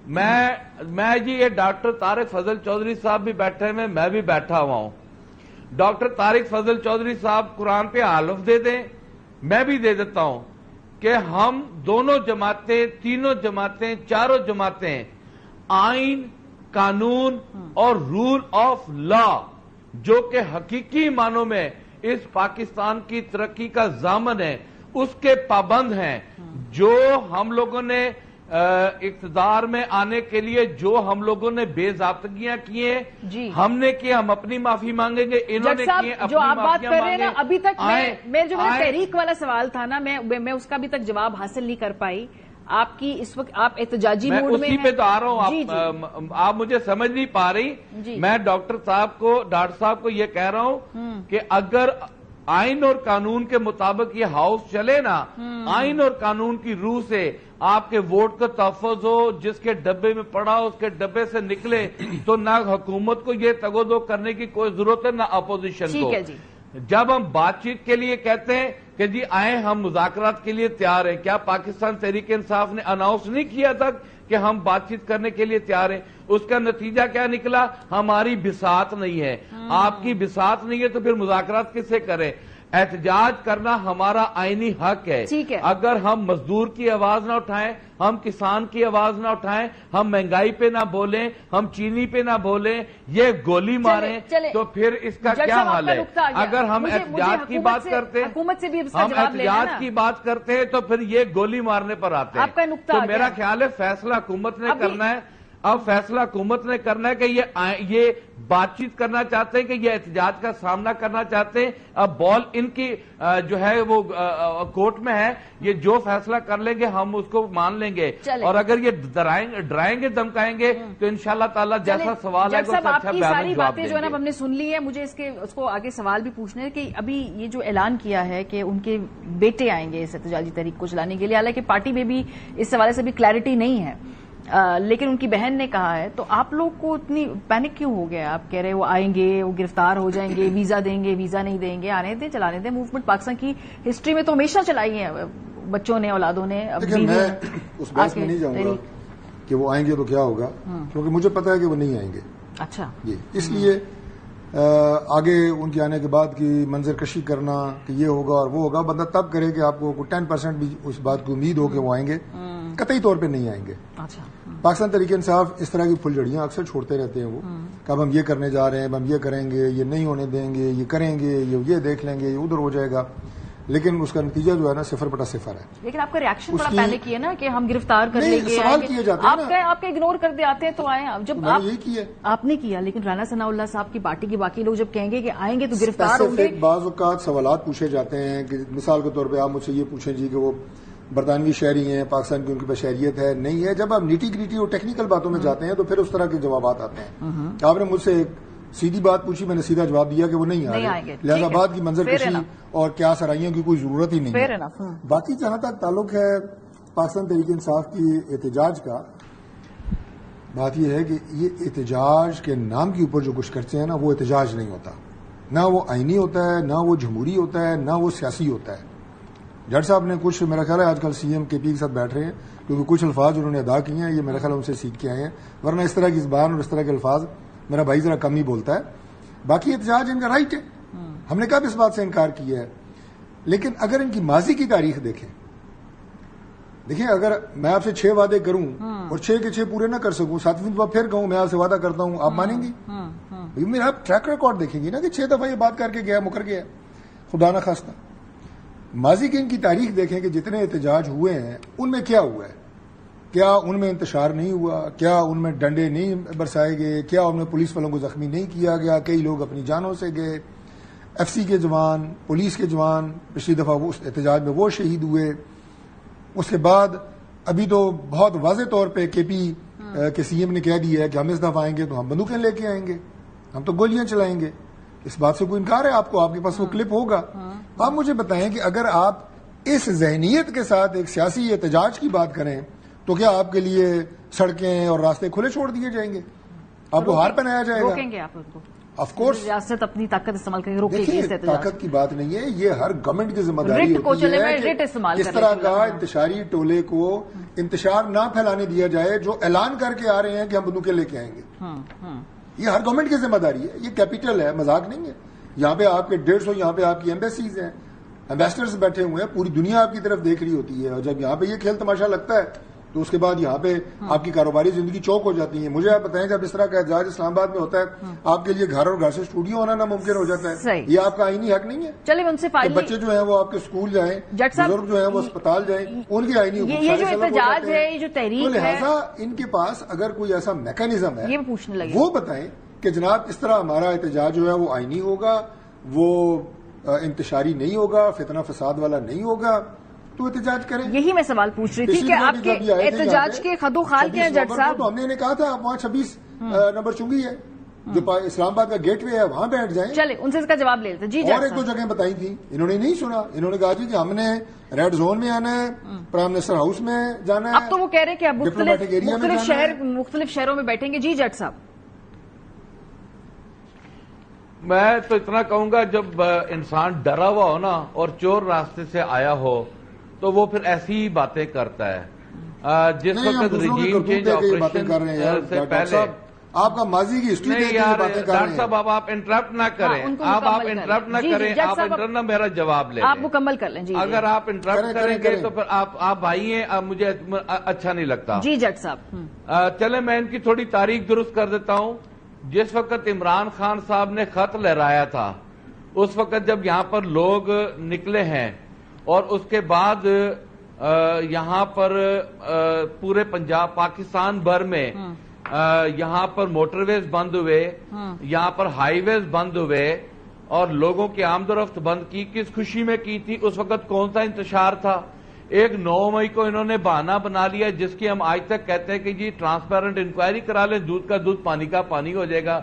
मैं जी ये डॉक्टर तारिक फजल चौधरी साहब भी बैठे हुए, मैं भी बैठा हुआ हूं। डॉक्टर तारिक फजल चौधरी साहब कुरान पे हलफ दे दें, मैं भी दे देता हूं कि हम दोनों जमातें, तीनों जमातें, चारों जमातें आइन, कानून और रूल ऑफ लॉ, जो कि हकीकी मानों में इस पाकिस्तान की तरक्की का जामन है, उसके पाबंद हैं। जो हम लोगों ने इक़्तिदार में आने के लिए जो हम लोगों ने बेज़ाब्तगियां की हैं, हमने किए, हम अपनी माफी मांगेंगे, इन्होंने किए अपनी जो आप बात कर रहे हैं ना, अभी तक मैं जो मेरा तहरीक वाला सवाल था ना, मैं उसका अभी तक जवाब हासिल नहीं कर पाई। आपकी इस वक्त आप एहतजाजी मूड में हैं। पे तो आ रहा हूं, आप मुझे समझ नहीं पा रही। मैं डॉक्टर साहब को ये कह रहा हूं कि अगर आइन और कानून के मुताबिक ये हाउस चले ना, आइन और कानून की रूह से आपके वोट का तहफ़्फ़ुज़ हो, जिसके डब्बे में पड़ा हो उसके डब्बे से निकले, तो ना हुकूमत को ये तगोदो करने की कोई जरूरत है, ना अपोजिशन को। جب ہم بات چیت کے لیے کہتے ہیں کہ جی آئیں ہم مذاکرات کے لیے تیار ہیں، کیا پاکستان تحریک انصاف نے اناؤنس نہیں کیا تھا کہ ہم بات چیت کرنے کے لیے تیار ہیں؟ اس کا نتیجہ کیا نکلا؟ ہماری بساط نہیں ہے، آپ کی بساط نہیں ہے تو پھر مذاکرات کس سے کریں؟ احتجاج کرنا ہمارا آئینی حق ہے۔ اگر ہم مزدور کی آواز نہ اٹھائیں، ہم کسان کی آواز نہ اٹھائیں، ہم مہنگائی پہ نہ بولیں، ہم چینی پہ نہ بولیں، یہ گولی ماریں تو پھر اس کا کیا حال ہے؟ اگر ہم احتجاج کی بات کرتے ہیں تو پھر یہ گولی مارنے پر آتے ہیں۔ تو میرا خیال ہے فیصلہ حکومت نے کرنا ہے۔ اب فیصلہ حکومت نے کرنا ہے کہ یہ بات چیت کرنا چاہتے ہیں کہ یہ احتجاج کا سامنا کرنا چاہتے ہیں۔ اب بال ان کی جو ہے وہ کورٹ میں ہے، یہ جو فیصلہ کر لیں گے ہم اس کو مان لیں گے، اور اگر یہ ڈرائیں گے دمکائیں گے تو انشاءاللہ تعالیٰ جیسا سوال ہے ساری باتیں جو ہے نا ہم نے سن لی ہے۔ مجھے اس کو آگے سوال بھی پوچھنے کہ ابھی یہ جو اعلان کیا ہے کہ ان کے بیٹے آئیں گے اس احتجاجی تحریک کو چلانے کے لیے، حالانکہ پارٹی میں بھی اس حوالے سے بھی کلیئرٹی نہیں ہے، لیکن ان کی بہن نے کہا ہے، تو آپ لوگ کو اتنی پینک کیوں ہو گیا؟ آپ کہہ رہے وہ آئیں گے، وہ گرفتار ہو جائیں گے، ویزا دیں گے، ویزا نہیں دیں گے، آنے دیں، چلانے دیں۔ موومنٹ پاکستان کی ہسٹری میں تو ہمیشہ چلائی ہے بچوں نے، اولادوں نے۔ لیکن میں اس بحث میں نہیں جاؤں گا کہ وہ آئیں گے تو کیا ہوگا، کیونکہ مجھے پتا ہے کہ وہ نہیں آئیں گے۔ اچھا جی، اس لیے آگے ان کے آنے کے بعد کی منظر کشی کرنا کہ یہ ہوگا اور وہ ہوگا، بندہ تب کرے کہ آپ کو 10% بھی اس بات کی امید ہو کہ وہ آئیں گے، قطعی طور پہ نہیں آئیں گے۔ پاکستان تحریک انصاف اس طرح کی پھلجھڑیاں اکثر چھوڑتے رہتے ہیں، وہ کہ اب ہم یہ کرنے جا رہے ہیں، اب ہم یہ کریں گے، یہ نہیں ہونے دیں گے، یہ کریں گے، یہ دیکھ لیں گے، یہ ادھر ہو جائے گا، لیکن اس کا نتیجہ جو ہے نا 0.0 ہے۔ لیکن آپ کا ریاکشن بڑا پینک ہے نا کہ ہم گرفتار کر لیں گے، سوال کیے جاتے ہیں، آپ کا اگنور کر دے آتے ہیں تو آئیں۔ جب یہی کیا آپ نے کیا، لیکن رانا ثناء اللہ صاحب کی پارٹی کے باقی لوگ جب کہیں گے کہ آئیں گے تو گرفتار ہوں گے۔ بعض اوقات سوالات پوچھے جاتے ہیں کہ مثال کے طور پہ آپ مجھ سے یہ پوچھیں جی کہ وہ برطانوی شہری ہیں، پاکستان کی ان کی پاس شہریت ہے نہیں ہے، جب آپ نیٹی گریٹی اور ٹیکنیکل باتوں میں جاتے ہیں تو پھر اس طرح کے جوابات آتے ہیں۔ آپ نے مجھ سے ایک سیدھی بات پوچھی، میں نے سیدھا جواب دیا کہ وہ نہیں آئیں گے، لہذا بعد کی منظر کشی اور کیا سرائیوں کی کوئی ضرورت ہی نہیں ہے۔ باقی جہاں تک تعلق ہے پاکستان تحریک انصاف کی احتجاج کا، بات یہ ہے کہ یہ احتجاج کے نام کے اوپر جو کچھ کرتے ہیں نا، وہ احتجاج نہیں ہوتا، نہ وہ آئینی ہوتا ہے، نہ وہ جمہوری ہوتا ہے، نہ وہ سیاسی ہوتا ہے۔ جج صاحب نے کچھ، میرا خیال ہے آج کل سی ایم کے پی کے ساتھ بیٹھ رہے ہیں، کیونکہ کچھ الفاظ انہوں نے ادا کیے ہیں، یہ میرا خیال ان سے سیکھ کے آئے ہیں، ورنہ اس طرح کی زبان اور اس طرح کے الفاظ میرا بھائی ذرا کم ہی بولتا ہے۔ باقی احتجاج ان کا رائٹ ہے، ہم نے کب اس بات سے انکار کیا ہے، لیکن اگر ان کی ماضی کی تاریخ دیکھیں، اگر میں آپ سے 6 وعدے کروں اور 6 کے 6 پورے نہ کر سکوں، 7ویں دفعہ پھر کہوں میں آپ سے وعدہ کرتا ہوں، آپ مانیں گی؟ میرا آپ ٹریک ریکارڈ دیکھیں گی نا کہ 6 دفعہ یہ بات کر کے گیا، مکر گیا، خدا نہ خواستہ۔ ماضی کی ان کی تاریخ دیکھیں کہ جتنے احتجاج ہوئے ہیں ان میں کیا ہوا ہے، کیا ان میں انتشار نہیں ہوا، کیا ان میں ڈنڈے نہیں برسائے گئے، کیا ان میں پولیس والوں کو زخمی نہیں کیا گیا، کئی لوگ اپنی جانوں سے گئے، ایف سی کے جوان، پولیس کے جوان پچھلی دفعہ اس احتجاج میں وہ شہید ہوئے۔ اس کے بعد ابھی تو بہت واضح طور پہ کے پی کے سی ایم نے کہہ دیا ہے کہ ہم اس دفعہ آئیں گے تو ہم بندوقیں لے کے آئیں گے، ہم تو گولیاں چلائیں گے۔ اس بات سے کوئی انکار ہے آپ کو؟ آپ کے پاس وہ کلپ ہوگا۔ آپ مجھے بتائیں کہ اگر آپ اس ذہنیت کے ساتھ ایک سیاسی احتجاج کی بات کریں تو کیا آپ کے لیے سڑکیں اور راستے کھلے چھوڑ دیے جائیں گے؟ آپ کو ہار پہنایا جائے گا؟ روکیں گے آپ ان کو؟ آف کورس ریاست اپنی طاقت استعمال کریں گے، روکے گی اس احتجاج؟ طاقت کی بات نہیں ہے، یہ ہر گورنمنٹ کی ذمہ داری ہوتی ہے کہ اس طرح کا انتشاری ٹولے کو انتشار نہ پھیلانے دیا جائے جو اعلان کر کے آ رہے ہیں کہ ہم بندوقیں لے کے آئیں گے۔ یہ ہر گورنمنٹ کی ذمہ داری ہے، یہ کیپٹل ہے، مذاق نہیں ہے۔ یہاں پہ آپ کے 150 یہاں پہ آپ کی ایمبیسیز ہیں، ایمبیسڈرز بیٹھے ہوئے ہیں، پوری دنیا آپ کی طرف دیکھ رہی ہوتی ہے، اور جب یہاں پہ یہ کھیل تماشا لگتا ہے تو اس کے بعد یہاں پہ آپ کی کاروباری زندگی چوک ہو جاتی ہے۔ مجھے آپ بتائیں جب اس طرح کا احتجاج اسلام آباد میں ہوتا ہے آپ کے لیے گھر اور گھر سے اسٹوڈیو ہونا ناممکن ہو جاتا ہے، یہ آپ کا آئینی حق نہیں ہے؟ چلے ان سے بچے جو ہیں وہ آپ کے اسکول جائیں، بزرگ جو ہیں وہ اسپتال جائیں، ان کی آئینی حقوق یہ جو احتجاج ہے، یہ جو تحریک ہے، لہٰذا ان کے پاس اگر کوئی ایسا میکانزم ہے وہ بتائیں کہ جناب اس طرح ہمارا احتجاج جو ہے وہ آئینی ہوگا، وہ انتشاری نہیں ہوگا، فتنہ فساد والا نہیں ہوگا، تو احتجاج کریں۔ یہی میں سوال پوچھ رہی تھی کہ آپ کے احتجاج کے خد و خال کیا ہے جج صاحب؟ تو ہم نے کہا تھا آپ وہاں 26 نمبر چنگی ہے جو اسلام آباد کا گیٹ وے ہے، وہاں بیٹھ جائیں۔ چلے ان سے اس کا جواب لے لیتے۔ جی اور ایک دو جگہیں بتائی تھی، انہوں نے نہیں سنا، انہوں نے کہا جی کہ ہم نے ریڈ زون میں آنا ہے، پرائم منسٹر ہاؤس میں جانا ہے۔ اب تو وہ کہہ رہے ہیں کہ اب مختلف شہروں میں بیٹھیں گے۔ جی جج صاحب میں تو اتنا کہوں گا جب انسان ڈرا ہوا ہو نا اور چور راستے سے آیا ہو تو وہ پھر ایسی ہی باتیں کرتا ہے. جس وقت رجیم چینج آپریشن سے پہلے آپ کا ماضی کی ہسٹری نہیں یار ڈاکٹر صاحب آپ انٹرپٹ نہ کریں, آپ انٹرپٹ نہ کریں, آپ انٹرنا میرا جواب لیں, آپ مکمل کر لیں. اگر آپ انٹرپٹ کریں گے تو پھر آپ بھائی ہیں, اب مجھے اچھا نہیں لگتا. جی جج صاحب چلیں میں ان کی تھوڑی تاریخ درست کر دیتا ہوں. جس وقت عمران خان صاحب نے خط لہرایا تھا اس وقت جب یہاں پر لوگ نکلے ہیں اور اس کے بعد یہاں پر پورے پنجاب پاکستان بھر میں یہاں پر موٹر ویز بند ہوئے, یہاں پر ہائی ویز بند ہوئے اور لوگوں کی آمد و رفت بند کی. کس خوشی میں کی تھی؟ اس وقت کون سا انتشار تھا؟ ایک 9 مئی کو انہوں نے بہانہ بنا لیا جس کی ہم آج تک کہتے ہیں کہ جی ٹرانسپیرنٹ انکوائری کرا لیں, دودھ کا دودھ پانی کا پانی ہو جائے گا.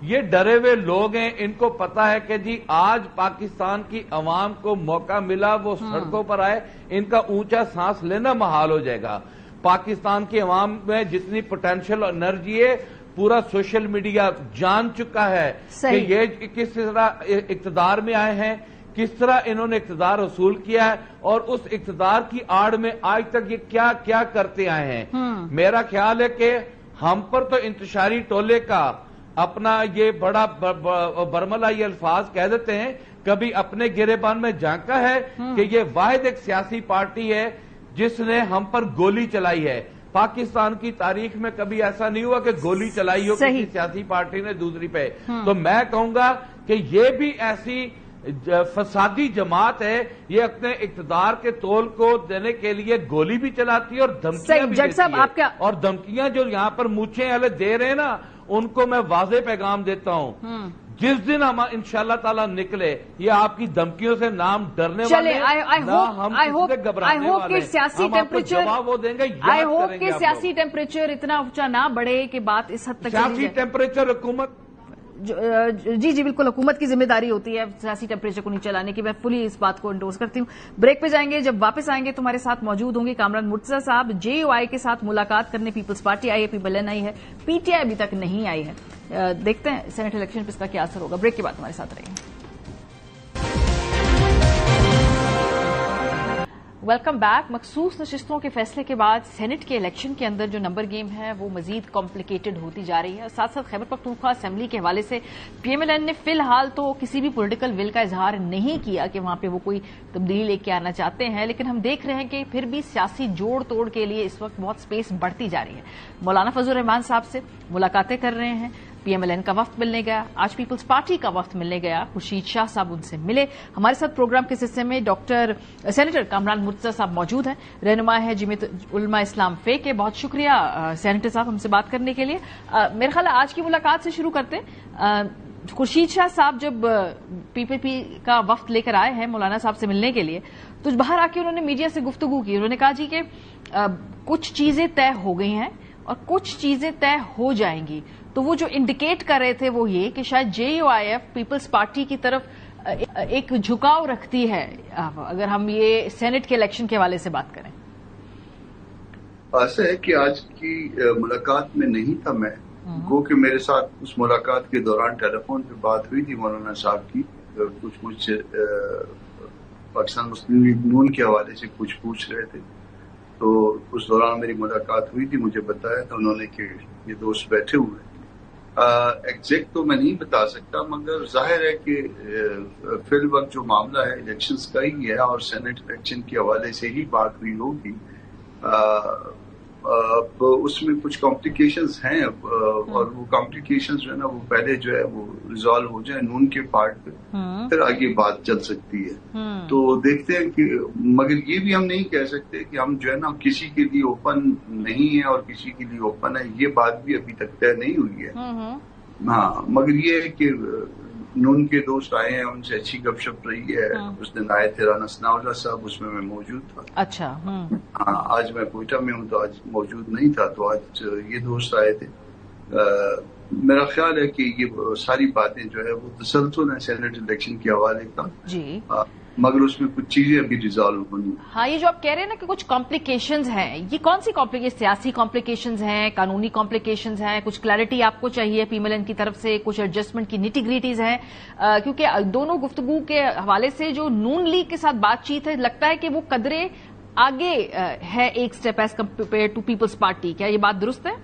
یہ ڈرے ہوئے لوگ ہیں, ان کو پتا ہے کہ جی آج پاکستان کی عوام کو موقع ملا, وہ سڑکوں پر آئے, ان کا اونچا سانس لینا محال ہو جائے گا. پاکستان کی عوام میں جتنی پوٹینشیل انرجی ہے پورا سوشل میڈیا جان چکا ہے کہ یہ کس طرح اقتدار میں آئے ہیں, کس طرح انہوں نے اقتدار حصول کیا ہے اور اس اقتدار کی آڑ میں آج تک یہ کیا کیا کرتے آئے ہیں. میرا خیال ہے کہ ہم پر تو انتشاری ٹولے کا اپنا یہ بڑا برملا یہ الفاظ کہہ دیتے ہیں, کبھی اپنے گریبان میں جھانکا ہے کہ یہ واحد ایک سیاسی پارٹی ہے جس نے ہم پر گولی چلائی ہے. پاکستان کی تاریخ میں کبھی ایسا نہیں ہوا کہ گولی چلائی ہو کسی سیاسی پارٹی نے دوسری پہ. تو میں کہوں گا کہ یہ بھی ایسی فسادی جماعت ہے, یہ اپنے اقتدار کے تول کو دینے کے لیے گولی بھی چلاتی ہے اور دھمکیاں بھی دیتی ہے. اور دھمکیاں جو یہاں پر مونچھیں والے دے رہے ہیں نا, ان کو میں واضح پیغام دیتا ہوں, جس دن ہم انشاءاللہ تعالیٰ نکلے یہ آپ کی دھمکیوں سے نام ڈرنے والے نہ ہم کسی سے گھبرانے والے, ہم آپ کو جواب وہ دیں گے. آئی ہوپ کہ سیاسی ٹیمپریچر اتنا اونچا نہ بڑھے کہ بات اس حد تک سیاسی ٹیمپریچر حکومت جی بالکل حکومت کی ذمہ داری ہوتی ہے سیاسی ٹیمپریچر کو نہیں چلانے کی. میں فلی اس بات کو انڈورس کرتی ہوں. بریک پہ جائیں گے, جب واپس آئیں گے تو ہمارے ساتھ موجود ہوں گے کامران مرتضیٰ صاحب. JUI کے ساتھ ملاقات کرنے پیپلز پارٹی آئی ہے, PLN آئی ہے, PTI ابھی تک نہیں آئی ہے. دیکھتے ہیں سینٹ الیکشن پہ اس کا کیا اثر ہوگا. بریک کے بعد ہمارے ساتھ رہیں گے. Welcome back. مخصوص نشستوں کے فیصلے کے بعد سینٹ کے الیکشن کے اندر جو نمبر گیم ہے وہ مزید کمپلیکیٹڈ ہوتی جا رہی ہے. ساتھ ساتھ خیبر پختونخوا اسمبلی کے حوالے سے PMLN نے فی الحال تو کسی بھی پولیٹیکل ول کا اظہار نہیں کیا کہ وہاں پہ وہ کوئی تبدیلی لے کے آنا چاہتے ہیں, لیکن ہم دیکھ رہے ہیں کہ پھر بھی سیاسی جوڑ توڑ کے لیے اس وقت بہت سپیس بڑھتی جا رہی ہے. مولانا فضل الرحمان صاحب سے ملاقاتیں کر رہے ہیں, PMLN کا وفد ملنے گیا, آج پیپلز پارٹی کا وفد ملنے گیا, خورشید شاہ صاحب ان سے ملے. ہمارے ساتھ پروگرام کے حصے میں سینیٹر کامران مرتضیٰ صاحب موجود ہیں, رہنما ہے جمعیت علماء اسلام فے کے. بہت شکریہ سینیٹر صاحب ہم سے بات کرنے کے لیے. میرے خیال ہے آج کی ملاقات سے شروع کرتے ہیں. خورشید شاہ صاحب جب PPP کا وفد لے کر آئے ہیں مولانا صاحب سے ملنے کے لیے تو باہر آ کے انہوں نے میڈیا سے گفتگو کی. انہوں نے کہا جی کہ کچھ چیزیں طے ہو گئی ہیں اور کچھ چیزیں طے ہو جائیں گی. تو وہ جو انڈیکیٹ کر رہے تھے وہ یہ کہ شاید JUIF پیپلز پارٹی کی طرف ایک جھکاؤ رکھتی ہے اگر ہم یہ سینٹ کے الیکشن کے حوالے سے بات کریں. ایسا ہے کہ آج کی ملاقات میں نہیں تھا میں, گو کہ میرے ساتھ اس ملاقات کے دوران ٹیلی فون پہ بات ہوئی تھی مولانا صاحب کی. کچھ مجھ سے پاکستان مسلم لیگ نون کے حوالے سے کچھ پوچھ رہے تھے, تو اس دوران میری ملاقات ہوئی تھی. مجھے بتایا تھا انہوں نے کہ یہ دوست بیٹھے ہوئے. ایگزیکٹ تو میں نہیں بتا سکتا, مگر ظاہر ہے کہ فی الوقت جو معاملہ ہے الیکشنز کا ہی ہے اور سینٹ الیکشن کے حوالے سے ہی بات ہوئی ہوگی. اب اس میں کچھ کمپلیکیشنز ہیں اور وہ کمپلیکیشنز جو ہے نا وہ پہلے جو ہے وہ ریزالو ہو جائے نون کے پارٹ پہ, پھر آگے بات چل سکتی ہے. تو دیکھتے ہیں کہ مگر یہ بھی ہم نہیں کہہ سکتے کہ ہم جو ہے نا کسی کے لیے اوپن نہیں ہے اور کسی کے لیے اوپن ہے. یہ بات بھی ابھی تک طے نہیں ہوئی ہے. ہاں, مگر یہ ہے کہ نون کے دوست آئے ہیں, ان سے اچھی گپ شپ رہی ہے. اس دن آئے تھے رانا ثناءاللہ صاحب, اس میں موجود تھا. اچھا. ہاں, آج میں کوئٹہ میں ہوں تو آج موجود نہیں تھا, تو آج یہ دوست آئے تھے. میرا خیال ہے کہ یہ ساری باتیں جو ہے وہ تسلسل ہے سینٹ الیکشن کے حوالے کا. جی. मगर उसमें कुछ चीजें अभी रिजॉल्व होनी। हाँ, ये जो आप कह रहे हैं ना कि कुछ कॉम्प्लिकेशंस हैं, ये कौन सी कॉम्प्लिकेशन? सियासी कॉम्प्लिकेशंस हैं, कानूनी कॉम्प्लिकेशंस हैं, कुछ क्लैरिटी आपको चाहिए पीएमएलएन की तरफ से, कुछ एडजस्टमेंट की निटी-ग्रिटीज हैं? क्योंकि दोनों गुफ्तगू के हवाले से जो नून लीग के साथ बातचीत है, लगता है कि वो कदरे आगे है एक step as compare to Peoples Party. क्या ये बात दुरुस्त है?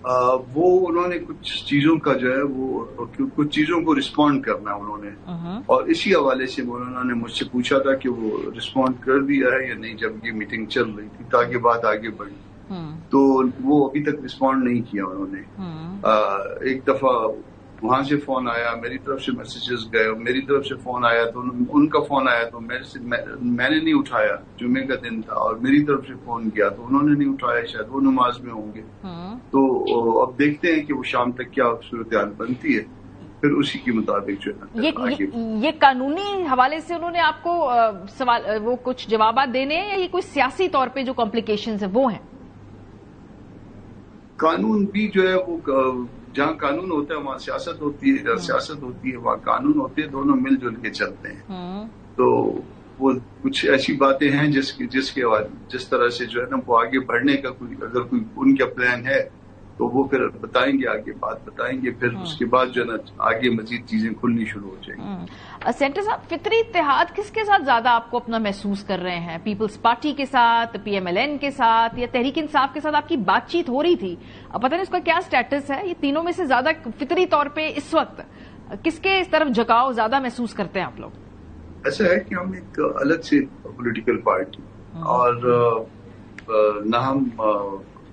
वो उन्होंने कुछ चीजों का जो है वो कुछ चीजों को रिस्पॉन्ड करना है उन्होंने, और इसी हवाले से मौलाना ने मुझसे पूछा था कि वो रिस्पॉन्ड कर दिया है या नहीं, जब ये मीटिंग चल रही थी ताकि बात आगे बढ़ी। तो वो अभी तक रिस्पॉन्ड नहीं किया उन्होंने। एक दफा वहां से फोन आया, मेरी तरफ से मैसेजेस गए, मेरी तरफ से फोन आया तो उनका फोन आया तो मैंने नहीं उठाया, जुम्मे का दिन था, और मेरी तरफ से फोन किया तो उन्होंने नहीं उठाया, शायद वो नमाज में होंगे। तो अब देखते हैं कि वो शाम तक क्या सूरत हाल बनती है, फिर उसी के मुताबिक जो है ये कानूनी हवाले से उन्होंने आपको सवाल वो कुछ जवाब देने हैं, या ये कोई सियासी तौर पे जो कॉम्प्लिकेशंस है वो हैं? कानून भी जो है वो जहाँ कानून होता है वहाँ सियासत होती है, जहाँ सियासत होती है वहाँ कानून होते हैं, दोनों मिलजुल के चलते हैं। तो वो कुछ ऐसी बातें हैं जिस तरह से जो है ना वो आगे बढ़ने का अगर कोई उनका प्लान है तो वो फिर बताएंगे, आगे बात बताएंगे, फिर उसके बाद जो है ना आगे मजीद चीजें खुलनी शुरू हो जाएंगी। सेंटर साहब, फितरी इत्तेहाद किसके साथ ज्यादा आपको अपना महसूस कर रहे हैं? पीपल्स पार्टी के साथ, पीएमएलएन के साथ, या तहरीक इंसाफ के साथ आपकी बातचीत हो रही थी? अब पता नहीं उसका क्या स्टेटस है। ये तीनों में से ज्यादा फितरी तौर पे इस वक्त किसके इस तरफ झुकाव ज्यादा महसूस करते हैं आप लोग? ऐसा है कि हम एक अलग से पॉलिटिकल पार्टी, और न हम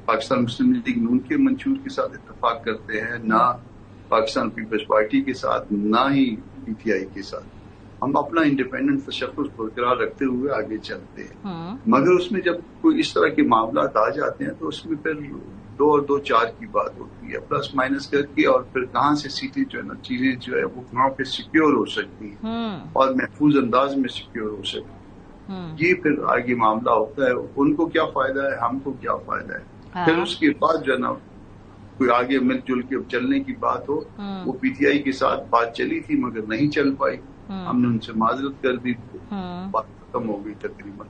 पाकिस्तान मुस्लिम लीग नून के मंशूर के साथ इत्तेफाक करते हैं, ना पाकिस्तान पीपल्स पार्टी के साथ, ना ही पीटीआई के साथ। हम अपना इंडिपेंडेंट तशख्खुस बरकरार रखते हुए आगे चलते हैं। मगर उसमें जब कोई इस तरह के मामला आ जाते हैं तो उसमें फिर 2 और 2 4 की बात होती है, प्लस माइनस करके, और फिर कहाँ से सीटें जो है ना चीजें जो है वो कहाँ पे सिक्योर हो सकती है और महफूज अंदाज में सिक्योर हो सकती है, ये फिर आगे मामला होता है। उनको क्या फायदा है, हमको क्या फायदा है। फिर उसके बाद जो है ना कोई आगे मिलजुल के चलने की बात हो, वो पीटीआई के साथ बात चली थी मगर नहीं चल पाई, हमने उनसे माजरत कर दी, बात खत्म हो गई तकरीबन।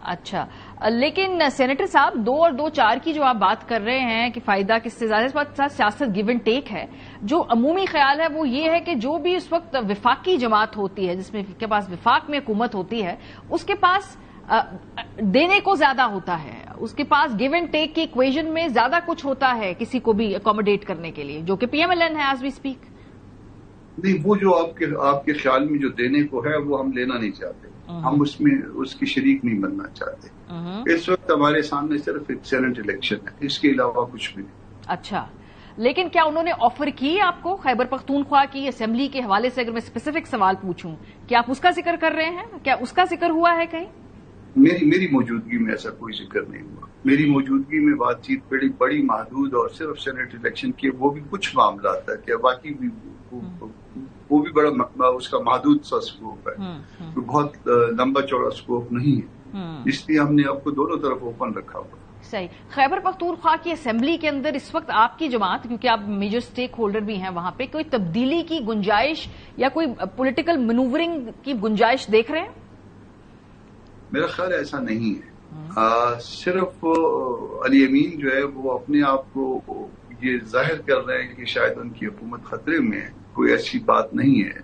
अच्छा, लेकिन सेनेटर साहब 2 और 2 4 की जो आप बात कर रहे हैं कि फायदा किससे ज्यादा, इस बात सियासत गिव एंड टेक है। जो अमूमी ख्याल है वो ये है कि जो भी इस वक्त विफाकी जमात होती है, जिसमें के पास विफाक में हुकूमत होती है, उसके पास देने को ज्यादा होता है, उसके पास गिव एंड टेक की इक्वेशन में ज्यादा कुछ होता है किसी को भी अकोमोडेट करने के लिए, जो कि पीएमएलएन है एज वी स्पीक। नहीं, वो जो आपके ख्याल में जो देने को है वो हम लेना नहीं चाहते, हम उसमें उसकी शरीक नहीं बनना चाहते। इस वक्त हमारे सामने सिर्फ एक सेनेट इलेक्शन है, इसके अलावा कुछ भी नहीं। अच्छा, लेकिन क्या उन्होंने ऑफर की आपको खैबर पख्तूनख्वा की असेंबली के हवाले से? अगर मैं स्पेसिफिक सवाल पूछूं, क्या आप उसका जिक्र कर रहे हैं? क्या उसका जिक्र हुआ है कहीं? मेरी मौजूदगी में ऐसा कोई जिक्र नहीं हुआ। मेरी मौजूदगी में बातचीत बड़ी महदूद, और सिर्फ सेनेट इलेक्शन के वो भी कुछ मामला आता है, क्या बाकी भी वो भी बड़ा उसका महदूद सा स्कोप है, तो बहुत लंबा चौड़ा स्कोप नहीं है, इसलिए हमने आपको दोनों तरफ ओपन रखा हुआ। सही। खैबर पख्तूनख्वा की असेंबली के अंदर इस वक्त आपकी जमात, क्योंकि आप मेजर स्टेक होल्डर भी हैं वहां पे, कोई तब्दीली की गुंजाइश या कोई पॉलिटिकल मैनूवरिंग की गुंजाइश देख रहे हैं? मेरा ख्याल ऐसा नहीं है। सिर्फ अली अमीन जो है वो अपने आप को ये जाहिर कर रहे हैं कि शायद उनकी हुकूमत खतरे में है, कोई ऐसी बात नहीं है।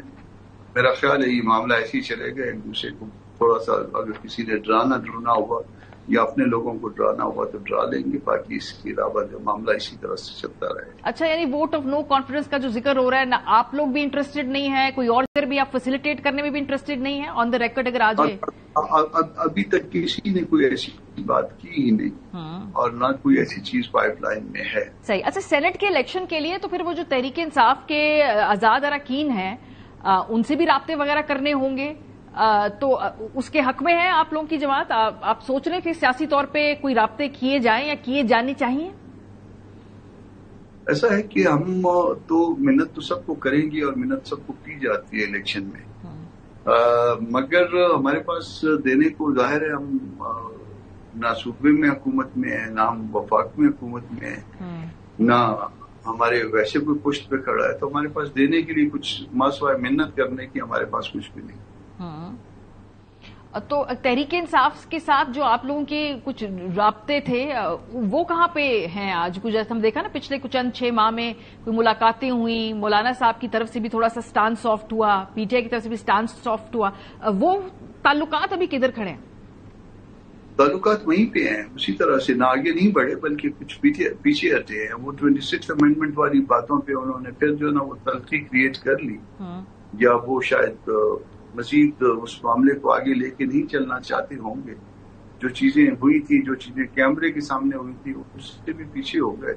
मेरा ख्याल है ये मामला ऐसे ही चलेगा, एक दूसरे को थोड़ा सा अगर किसी ने डराना हुआ या अपने लोगों को डराना हुआ तो डरा लेंगे, बाकी इसके अलावा जो मामला इसी तरह से चलता रहे। अच्छा, यानी वोट ऑफ नो कॉन्फिडेंस का जो जिक्र हो रहा है ना, आप लोग भी इंटरेस्टेड नहीं है, कोई और भी आप फैसिलिटेट करने में भी इंटरेस्टेड नहीं है ऑन द रिकॉर्ड अगर आ जाए? अभी तक किसी ने कोई ऐसी बात की ही नहीं, और ना कोई ऐसी चीज पाइपलाइन में है। सही। अच्छा, सेनेट के इलेक्शन के लिए तो फिर वो जो तहरीक इंसाफ के आजाद अरकान हैं उनसे भी राब्ते वगैरह करने होंगे, तो उसके हक में है आप लोगों की जमात? आप सोच रहे हैं कि सियासी तौर पे कोई राब्ते किए जाएं या किए जाने चाहिए? ऐसा है कि हम तो मिन्नत तो सबको करेंगे और मिन्नत सबको की जाती है इलेक्शन में, मगर हमारे पास देने को जाहिर है हम ना सूबे में हुकूमत में है, ना हम वफाक में हुकूमत में है, ना हमारे वैसे कोई पुष्ट पे खड़ा है, तो हमारे पास देने के लिए कुछ मासवाए मिन्नत करने की हमारे पास कुछ भी नहीं। تو تحریک انصاف کے ساتھ جو آپ لوگوں کے کچھ رابطے تھے وہ کہاں پہ ہیں آج؟ کچھ جیسے ہم دیکھا نا پچھلے کچھ چند 6 ماہ میں کوئی ملاقاتیں ہوئیں، مولانا صاحب کی طرف سے بھی تھوڑا سا سٹانڈ سافٹ ہوا، پی ٹی آئی کی طرف سے بھی سٹانڈ سافٹ ہوا، وہ تعلقات ابھی کدھر کھڑے ہیں؟ تعلقات وہیں پہ ہیں، اسی طرح سے نہ آگے نہیں بڑھے بلکہ کچھ پیچھے ہٹے ہیں۔ وہ 26 امینڈمنٹ والی باتوں پہ انہوں نے پھر جو ہے نا وہ تلخی کریٹ کر لی، یا وہ شاید مزید اس معاملے کو آگے لے کے نہیں چلنا چاہتے ہوں گے۔ جو چیزیں ہوئی تھی، جو چیزیں کیمرے کے سامنے ہوئی تھی، اس سے بھی پیچھے ہو گئے۔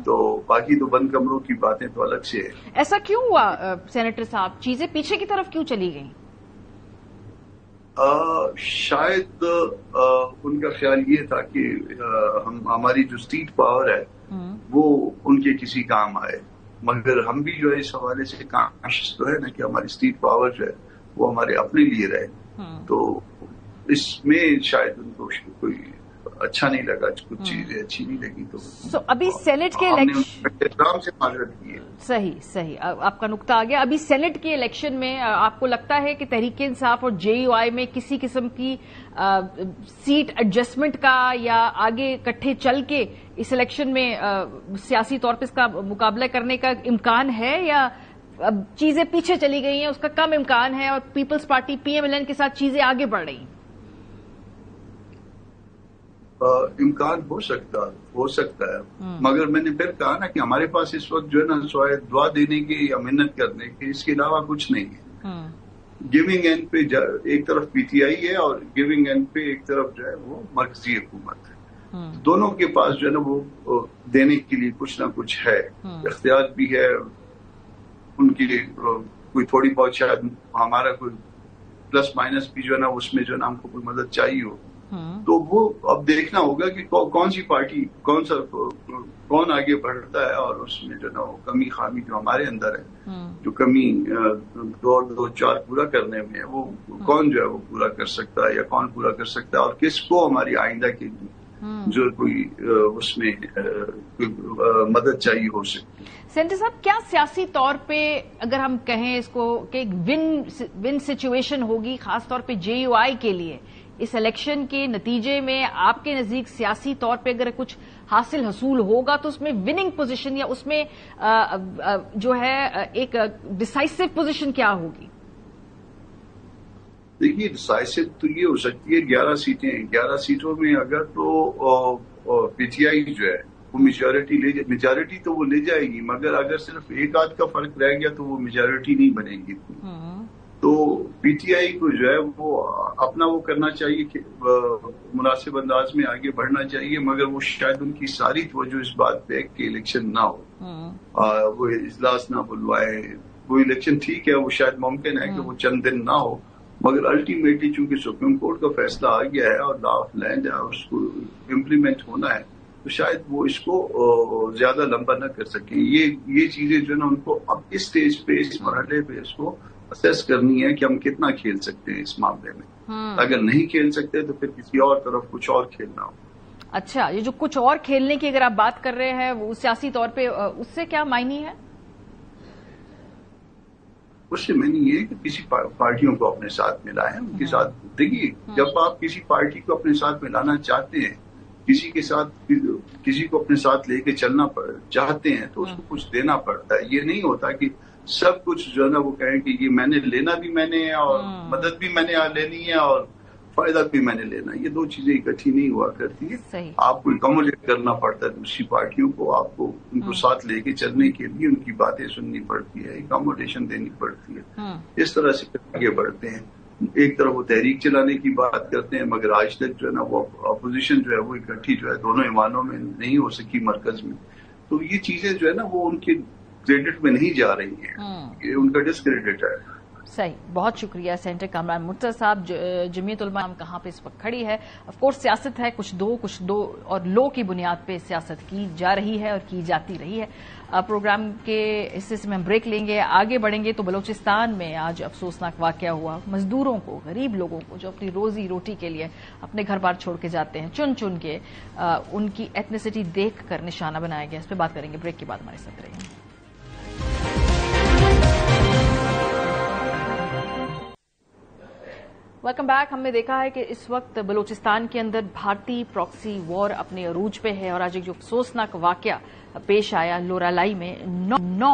تو باقی تو بند کمروں کی باتیں تو الگ سے ہے۔ ایسا کیوں ہوا سینیٹر صاحب؟ چیزیں پیچھے کی طرف کیوں چلی گئیں؟ شاید ان کا خیال یہ تھا کہ ہماری جو اسٹیٹ پاور ہے وہ ان کے کسی کام آئے، مگر ہم بھی جو ہے اس حوالے سے کانشیس تو ہے نا کہ ہماری اسٹیٹ پاور جو ہے وہ ہمارے اپنے لیے رہے۔ تو اس میں شاید ان کو کوئی اچھا نہیں لگا، کچھ چیزیں اچھی نہیں لگی، تو ابھی سینٹ کے احترام سے معذرت کی ہے۔ صحیح، آپ کا نقطہ آ گیا۔ ابھی سینٹ کے الیکشن میں آپ کو لگتا ہے کہ تحریک انصاف اور جے یو آئی میں کسی قسم کی سیٹ ایڈجسٹمنٹ کا یا آگے اکٹھے چل کے اس الیکشن میں سیاسی طور پہ اس کا مقابلہ کرنے کا امکان ہے، یا اب چیزیں پیچھے چلی گئی ہیں، اس کا کم امکان ہے اور Peoples Party P M L N کے ساتھ چیزیں آگے بڑھ رہی ہیں؟ امکان ہو سکتا ہے، مگر میں نے پھر کہا نا کہ ہمارے پاس اس وقت جو ہے نا سوائے دعا دینے کی یا محنت کرنے کی اس کے علاوہ کچھ نہیں ہے۔ گیونگ اینڈ پہ ایک طرف پی ٹی آئی ہے اور گیونگ اینڈ پہ ایک طرف جو ہے وہ مرکزی حکومت ہے۔ دونوں کے پاس جو ہے نا وہ دینے کے لیے کچھ نہ کچھ ہے، اختیار بھی ہے ان کی، کوئی تھوڑی بہت شاید ہمارا کوئی پلس مائنس بھی جو ہے نا اس میں جو ہے نا ہم کو کوئی مدد چاہیے ہو، تو وہ اب دیکھنا ہوگا کہ کون سی پارٹی کون آگے بڑھتا ہے، اور اس میں جو نا وہ کمی خامی جو ہمارے اندر ہے، جو کمی 2-4 پورا کرنے میں ہے، وہ کون جو ہے وہ پورا کر سکتا ہے یا کون پورا کر سکتا ہے، اور کس کو ہماری آئندہ کے لیے جو کوئی اس میں مدد چاہیے ہو سکتی ہے۔ سینٹر صاحب، کیا سیاسی طور پہ اگر ہم کہیں اس کو کہ ایک ون سچویشن ہوگی خاص طور پہ جے یو آئی کے لیے اس الیکشن کے نتیجے میں؟ آپ کے نزدیک سیاسی طور پہ اگر کچھ حاصل ہوگا تو اس میں وننگ پوزیشن یا اس میں جو ہے ایک ڈسائسو پوزیشن کیا ہوگی؟ دیکھیے ڈسائسو تو یہ ہو سکتی ہے 11 سیٹیں، 11 سیٹوں میں اگر تو پی ٹی آئی جو ہے وہ میجارٹی تو وہ لے جائے گی، مگر اگر صرف ایک آدھ کا فرق رہ گیا تو وہ میجارٹی نہیں بنے گی۔ تو پی ٹی آئی کو جو ہے وہ اپنا وہ کرنا چاہیے کہ مناسب انداز میں آگے بڑھنا چاہیے، مگر وہ شاید ان کی ساری توجہ اس بات پہ کہ الیکشن نہ ہو، وہ اجلاس نہ بلوائے۔ وہ الیکشن ٹھیک ہے، وہ شاید ممکن ہے کہ وہ چند دن نہ ہو، مگر الٹیمیٹلی چونکہ سپریم کورٹ کا فیصلہ آ گیا ہے اور لا آف لینڈ ہے اور اس کو امپلیمنٹ ہونا ہے، تو شاید وہ اس کو زیادہ لمبا نہ کر سکیں۔ یہ چیزیں جو ہے نا ان کو اب اس اسٹیج پہ، اس مرحلے پہ اس کو اسیس کرنی ہے کہ ہم کتنا کھیل سکتے ہیں اس معاملے میں۔ اگر نہیں کھیل سکتے تو پھر کسی اور طرف کچھ اور کھیلنا ہو۔ اچھا، یہ جو کچھ اور کھیلنے کی اگر آپ بات کر رہے ہیں وہ سیاسی طور پہ اس سے کیا معنی ہے؟ اس سے معنی یہ ہے کہ کسی پارٹیوں کو اپنے ساتھ ملائیں، ان کے ساتھ دیکھیے جب آپ کسی پارٹی کو اپنے ساتھ ملانا چاہتے ہیں، کسی کو اپنے ساتھ لے کے چلنا چاہتے ہیں تو اس کو کچھ دینا پڑتا ہے۔ یہ نہیں ہوتا کہ سب کچھ جو ہے نا وہ کہیں کہ یہ میں نے لینا بھی میں نے ہے اور مدد بھی میں نے لینی ہے اور فائدہ بھی میں نے لینا ہے، یہ دو چیزیں اکٹھی نہیں ہوا کرتی ہے۔ آپ کو اکوموڈیٹ کرنا پڑتا ہے دوسری پارٹیوں کو، آپ کو ان کو ساتھ لے کے چلنے کے لیے ان کی باتیں سننی پڑتی ہے، اکوموڈیشن دینی پڑتی ہے، اس طرح سے آگے بڑھتے ہیں۔ ایک طرف وہ تحریک چلانے کی بات کرتے ہیں، مگر آج تک جو ہے نا وہ اپوزیشن جو ہے وہ اکٹھی جو ہے دونوں ایوانوں میں نہیں ہو سکی مرکز میں، تو یہ چیزیں جو ہے نا وہ ان کے کریڈٹ میں نہیں جا رہی ہیں، یہ ان کا ڈسکریڈٹ ہے۔ صحیح، بہت شکریہ سینٹر کامران مرتضی صاحب۔ جمعیت علماء کہاں پہ اس وقت کھڑی ہے؟ آف کورس سیاست ہے، کچھ دو اور لو کی بنیاد پہ سیاست کی جا رہی ہے اور کی جاتی رہی ہے۔ پروگرام کے حصے سے میں بریک لیں گے، آگے بڑھیں گے تو بلوچستان میں آج افسوسناک واقعہ ہوا۔ مزدوروں کو، غریب لوگوں کو جو اپنی روزی روٹی کے لیے اپنے گھر بار چھوڑ کے جاتے ہیں، چن کے ان کی ایتھنیسٹی دیکھ کر نشانہ بنایا گیا۔ اس پہ بات کریں گے، بریک کے بعد ہمارے ساتھ رہیں۔ Welcome back. हमने देखा है कि इस वक्त बलूचिस्तान के अंदर भारतीय प्रॉक्सी वॉर अपने अरूज पे है और आज एक जो अफसोसनाक वाकया पेश आया लोरालाई में 9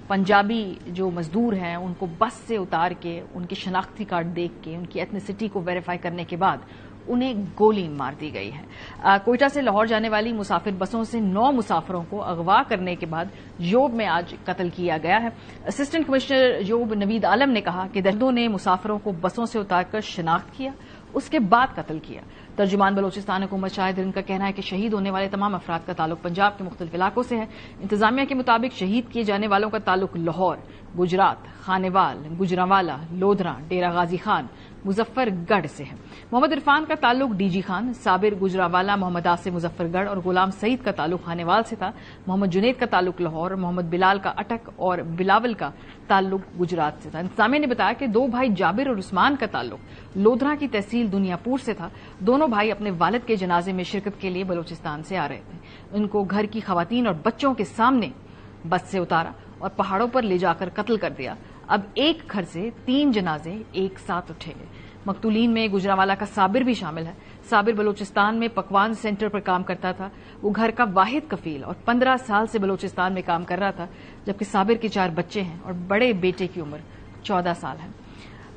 पंजाबी जो मजदूर हैं उनको बस से उतार के उनके शनाख्ती कार्ड देख के उनकी एथनिसिटी को वेरीफाई करने के बाद उन्हें गोली मार दी गई है। कोयटा से लाहौर जाने वाली मुसाफिर बसों से 9 मुसाफिरों को अगवा करने के बाद योब में आज कत्ल किया गया है। असिस्टेंट कमिश्नर योब नवीद आलम ने कहा कि दहशतों ने मुसाफिरों को बसों से उतारकर शनाख्त किया, उसके बाद कत्ल किया। तर्जुमान बलोचिस्तान हुकूमत शाहिद हिंद का कहना है कि शहीद होने वाले तमाम अफराद का ताल्लुक पंजाब के मुख्तलिफ इलाकों से है। इंतजामिया के मुताबिक शहीद किए जाने वालों का ताल्लुक लाहौर, गुजरात, खानेवाल, गुजरांवाला, लोधरा, डेरा गाजी खान, मुजफ्फरगढ़ से है। मोहम्मद इरफान का ताल्लुक डीजी खान, साबिर गुजरांवाला, मोहम्मद आसिफ मुजफ्फरगढ़ और गुलाम सईद का ताल्लुक खानेवाल से था। मोहम्मद जुनैद का ताल्लुक लाहौर, मोहम्मद बिलाल का अटक और बिलावल का ताल्लुक गुजरात से था। इंतजामिया ने बताया कि 2 भाई जाबिर और उस्मान का ताल्लुक लोधरा की तहसील दुनियापुर से था। दोनों भाई अपने वालिद के जनाजे में शिरकत के लिए बलूचिस्तान से आ रहे थे। उनको घर की खवातीन और बच्चों के सामने बस से उतारा और पहाड़ों पर ले जाकर कत्ल कर दिया। अब एक घर से 3 जनाजे एक साथ उठेंगे। मकतूलीन में गुजरांवाला का साबिर भी शामिल है। साबिर बलूचिस्तान में पकवान सेंटर पर काम करता था। वो घर का वाहिद कफील और 15 साल से बलूचिस्तान में काम कर रहा था, जबकि साबिर के 4 बच्चे हैं और बड़े बेटे की उम्र 14 साल है।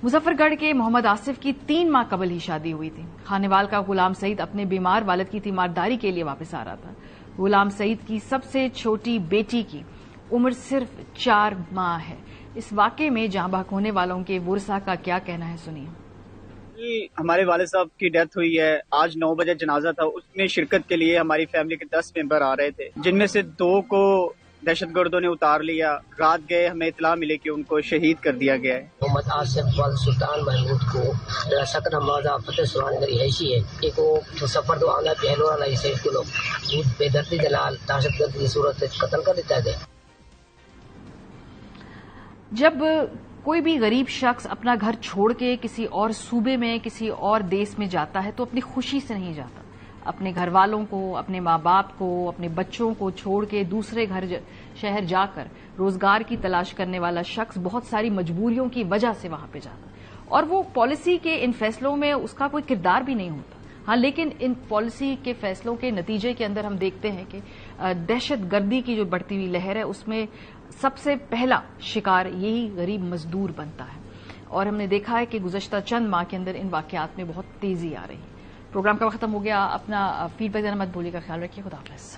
मुजफ्फरगढ़ के मोहम्मद आसिफ की 3 माह कबल ही शादी हुई थी। खानेवाल का गुलाम सईद अपने बीमार वालिद की तीमारदारी के लिए वापस आ रहा था। गुलाम सईद की सबसे छोटी बेटी की उम्र सिर्फ 4 माह है। इस वाकये में जाँ बहक होने वालों के वुरसा का क्या कहना है, सुनिए। हमारे वालिद साहब की डेथ हुई है। आज 9 बजे जनाजा था। उसमें शिरकत के लिए हमारी फैमिली के 10 मेंबर आ रहे थे, जिनमें से 2 को दहशतगर्दों ने उतार लिया। रात गए हमें इतला मिले कि उनको शहीद कर दिया गया है। मोहम्मद आसिफ वाल सुल्तान महमूद को सकन हमारा फतेह सुहान की रिहायशी है। एक मुसफर तो आना पहलो वाला इसे इसको लोग बेदर्दी दलाल दहशतगर्द की सूरत से कत्ल कर देता है। जब कोई भी गरीब शख्स अपना घर छोड़ के किसी और सूबे में, किसी और देश में जाता है तो अपनी खुशी से नहीं जाता। अपने घर वालों को, अपने माँ बाप को, अपने बच्चों को छोड़ के दूसरे शहर जाकर रोजगार की तलाश करने वाला शख्स बहुत सारी मजबूरियों की वजह से वहां पे जाता है और वो पॉलिसी के इन फैसलों में उसका कोई किरदार भी नहीं होता। हाँ, लेकिन इन पॉलिसी के फैसलों के नतीजे के अंदर हम देखते हैं कि दहशतगर्दी की जो बढ़ती हुई लहर है उसमें सबसे पहला शिकार यही गरीब मजदूर बनता है और हमने देखा है कि गुज़श्ता चंद माह के अंदर इन वाकयात में बहुत तेजी आ रही है। प्रोग्राम का वक्त खत्म हो गया। अपना फीडबैक देना मत भूलिएगा। ख्याल रखिए। खुदा हाफिज़।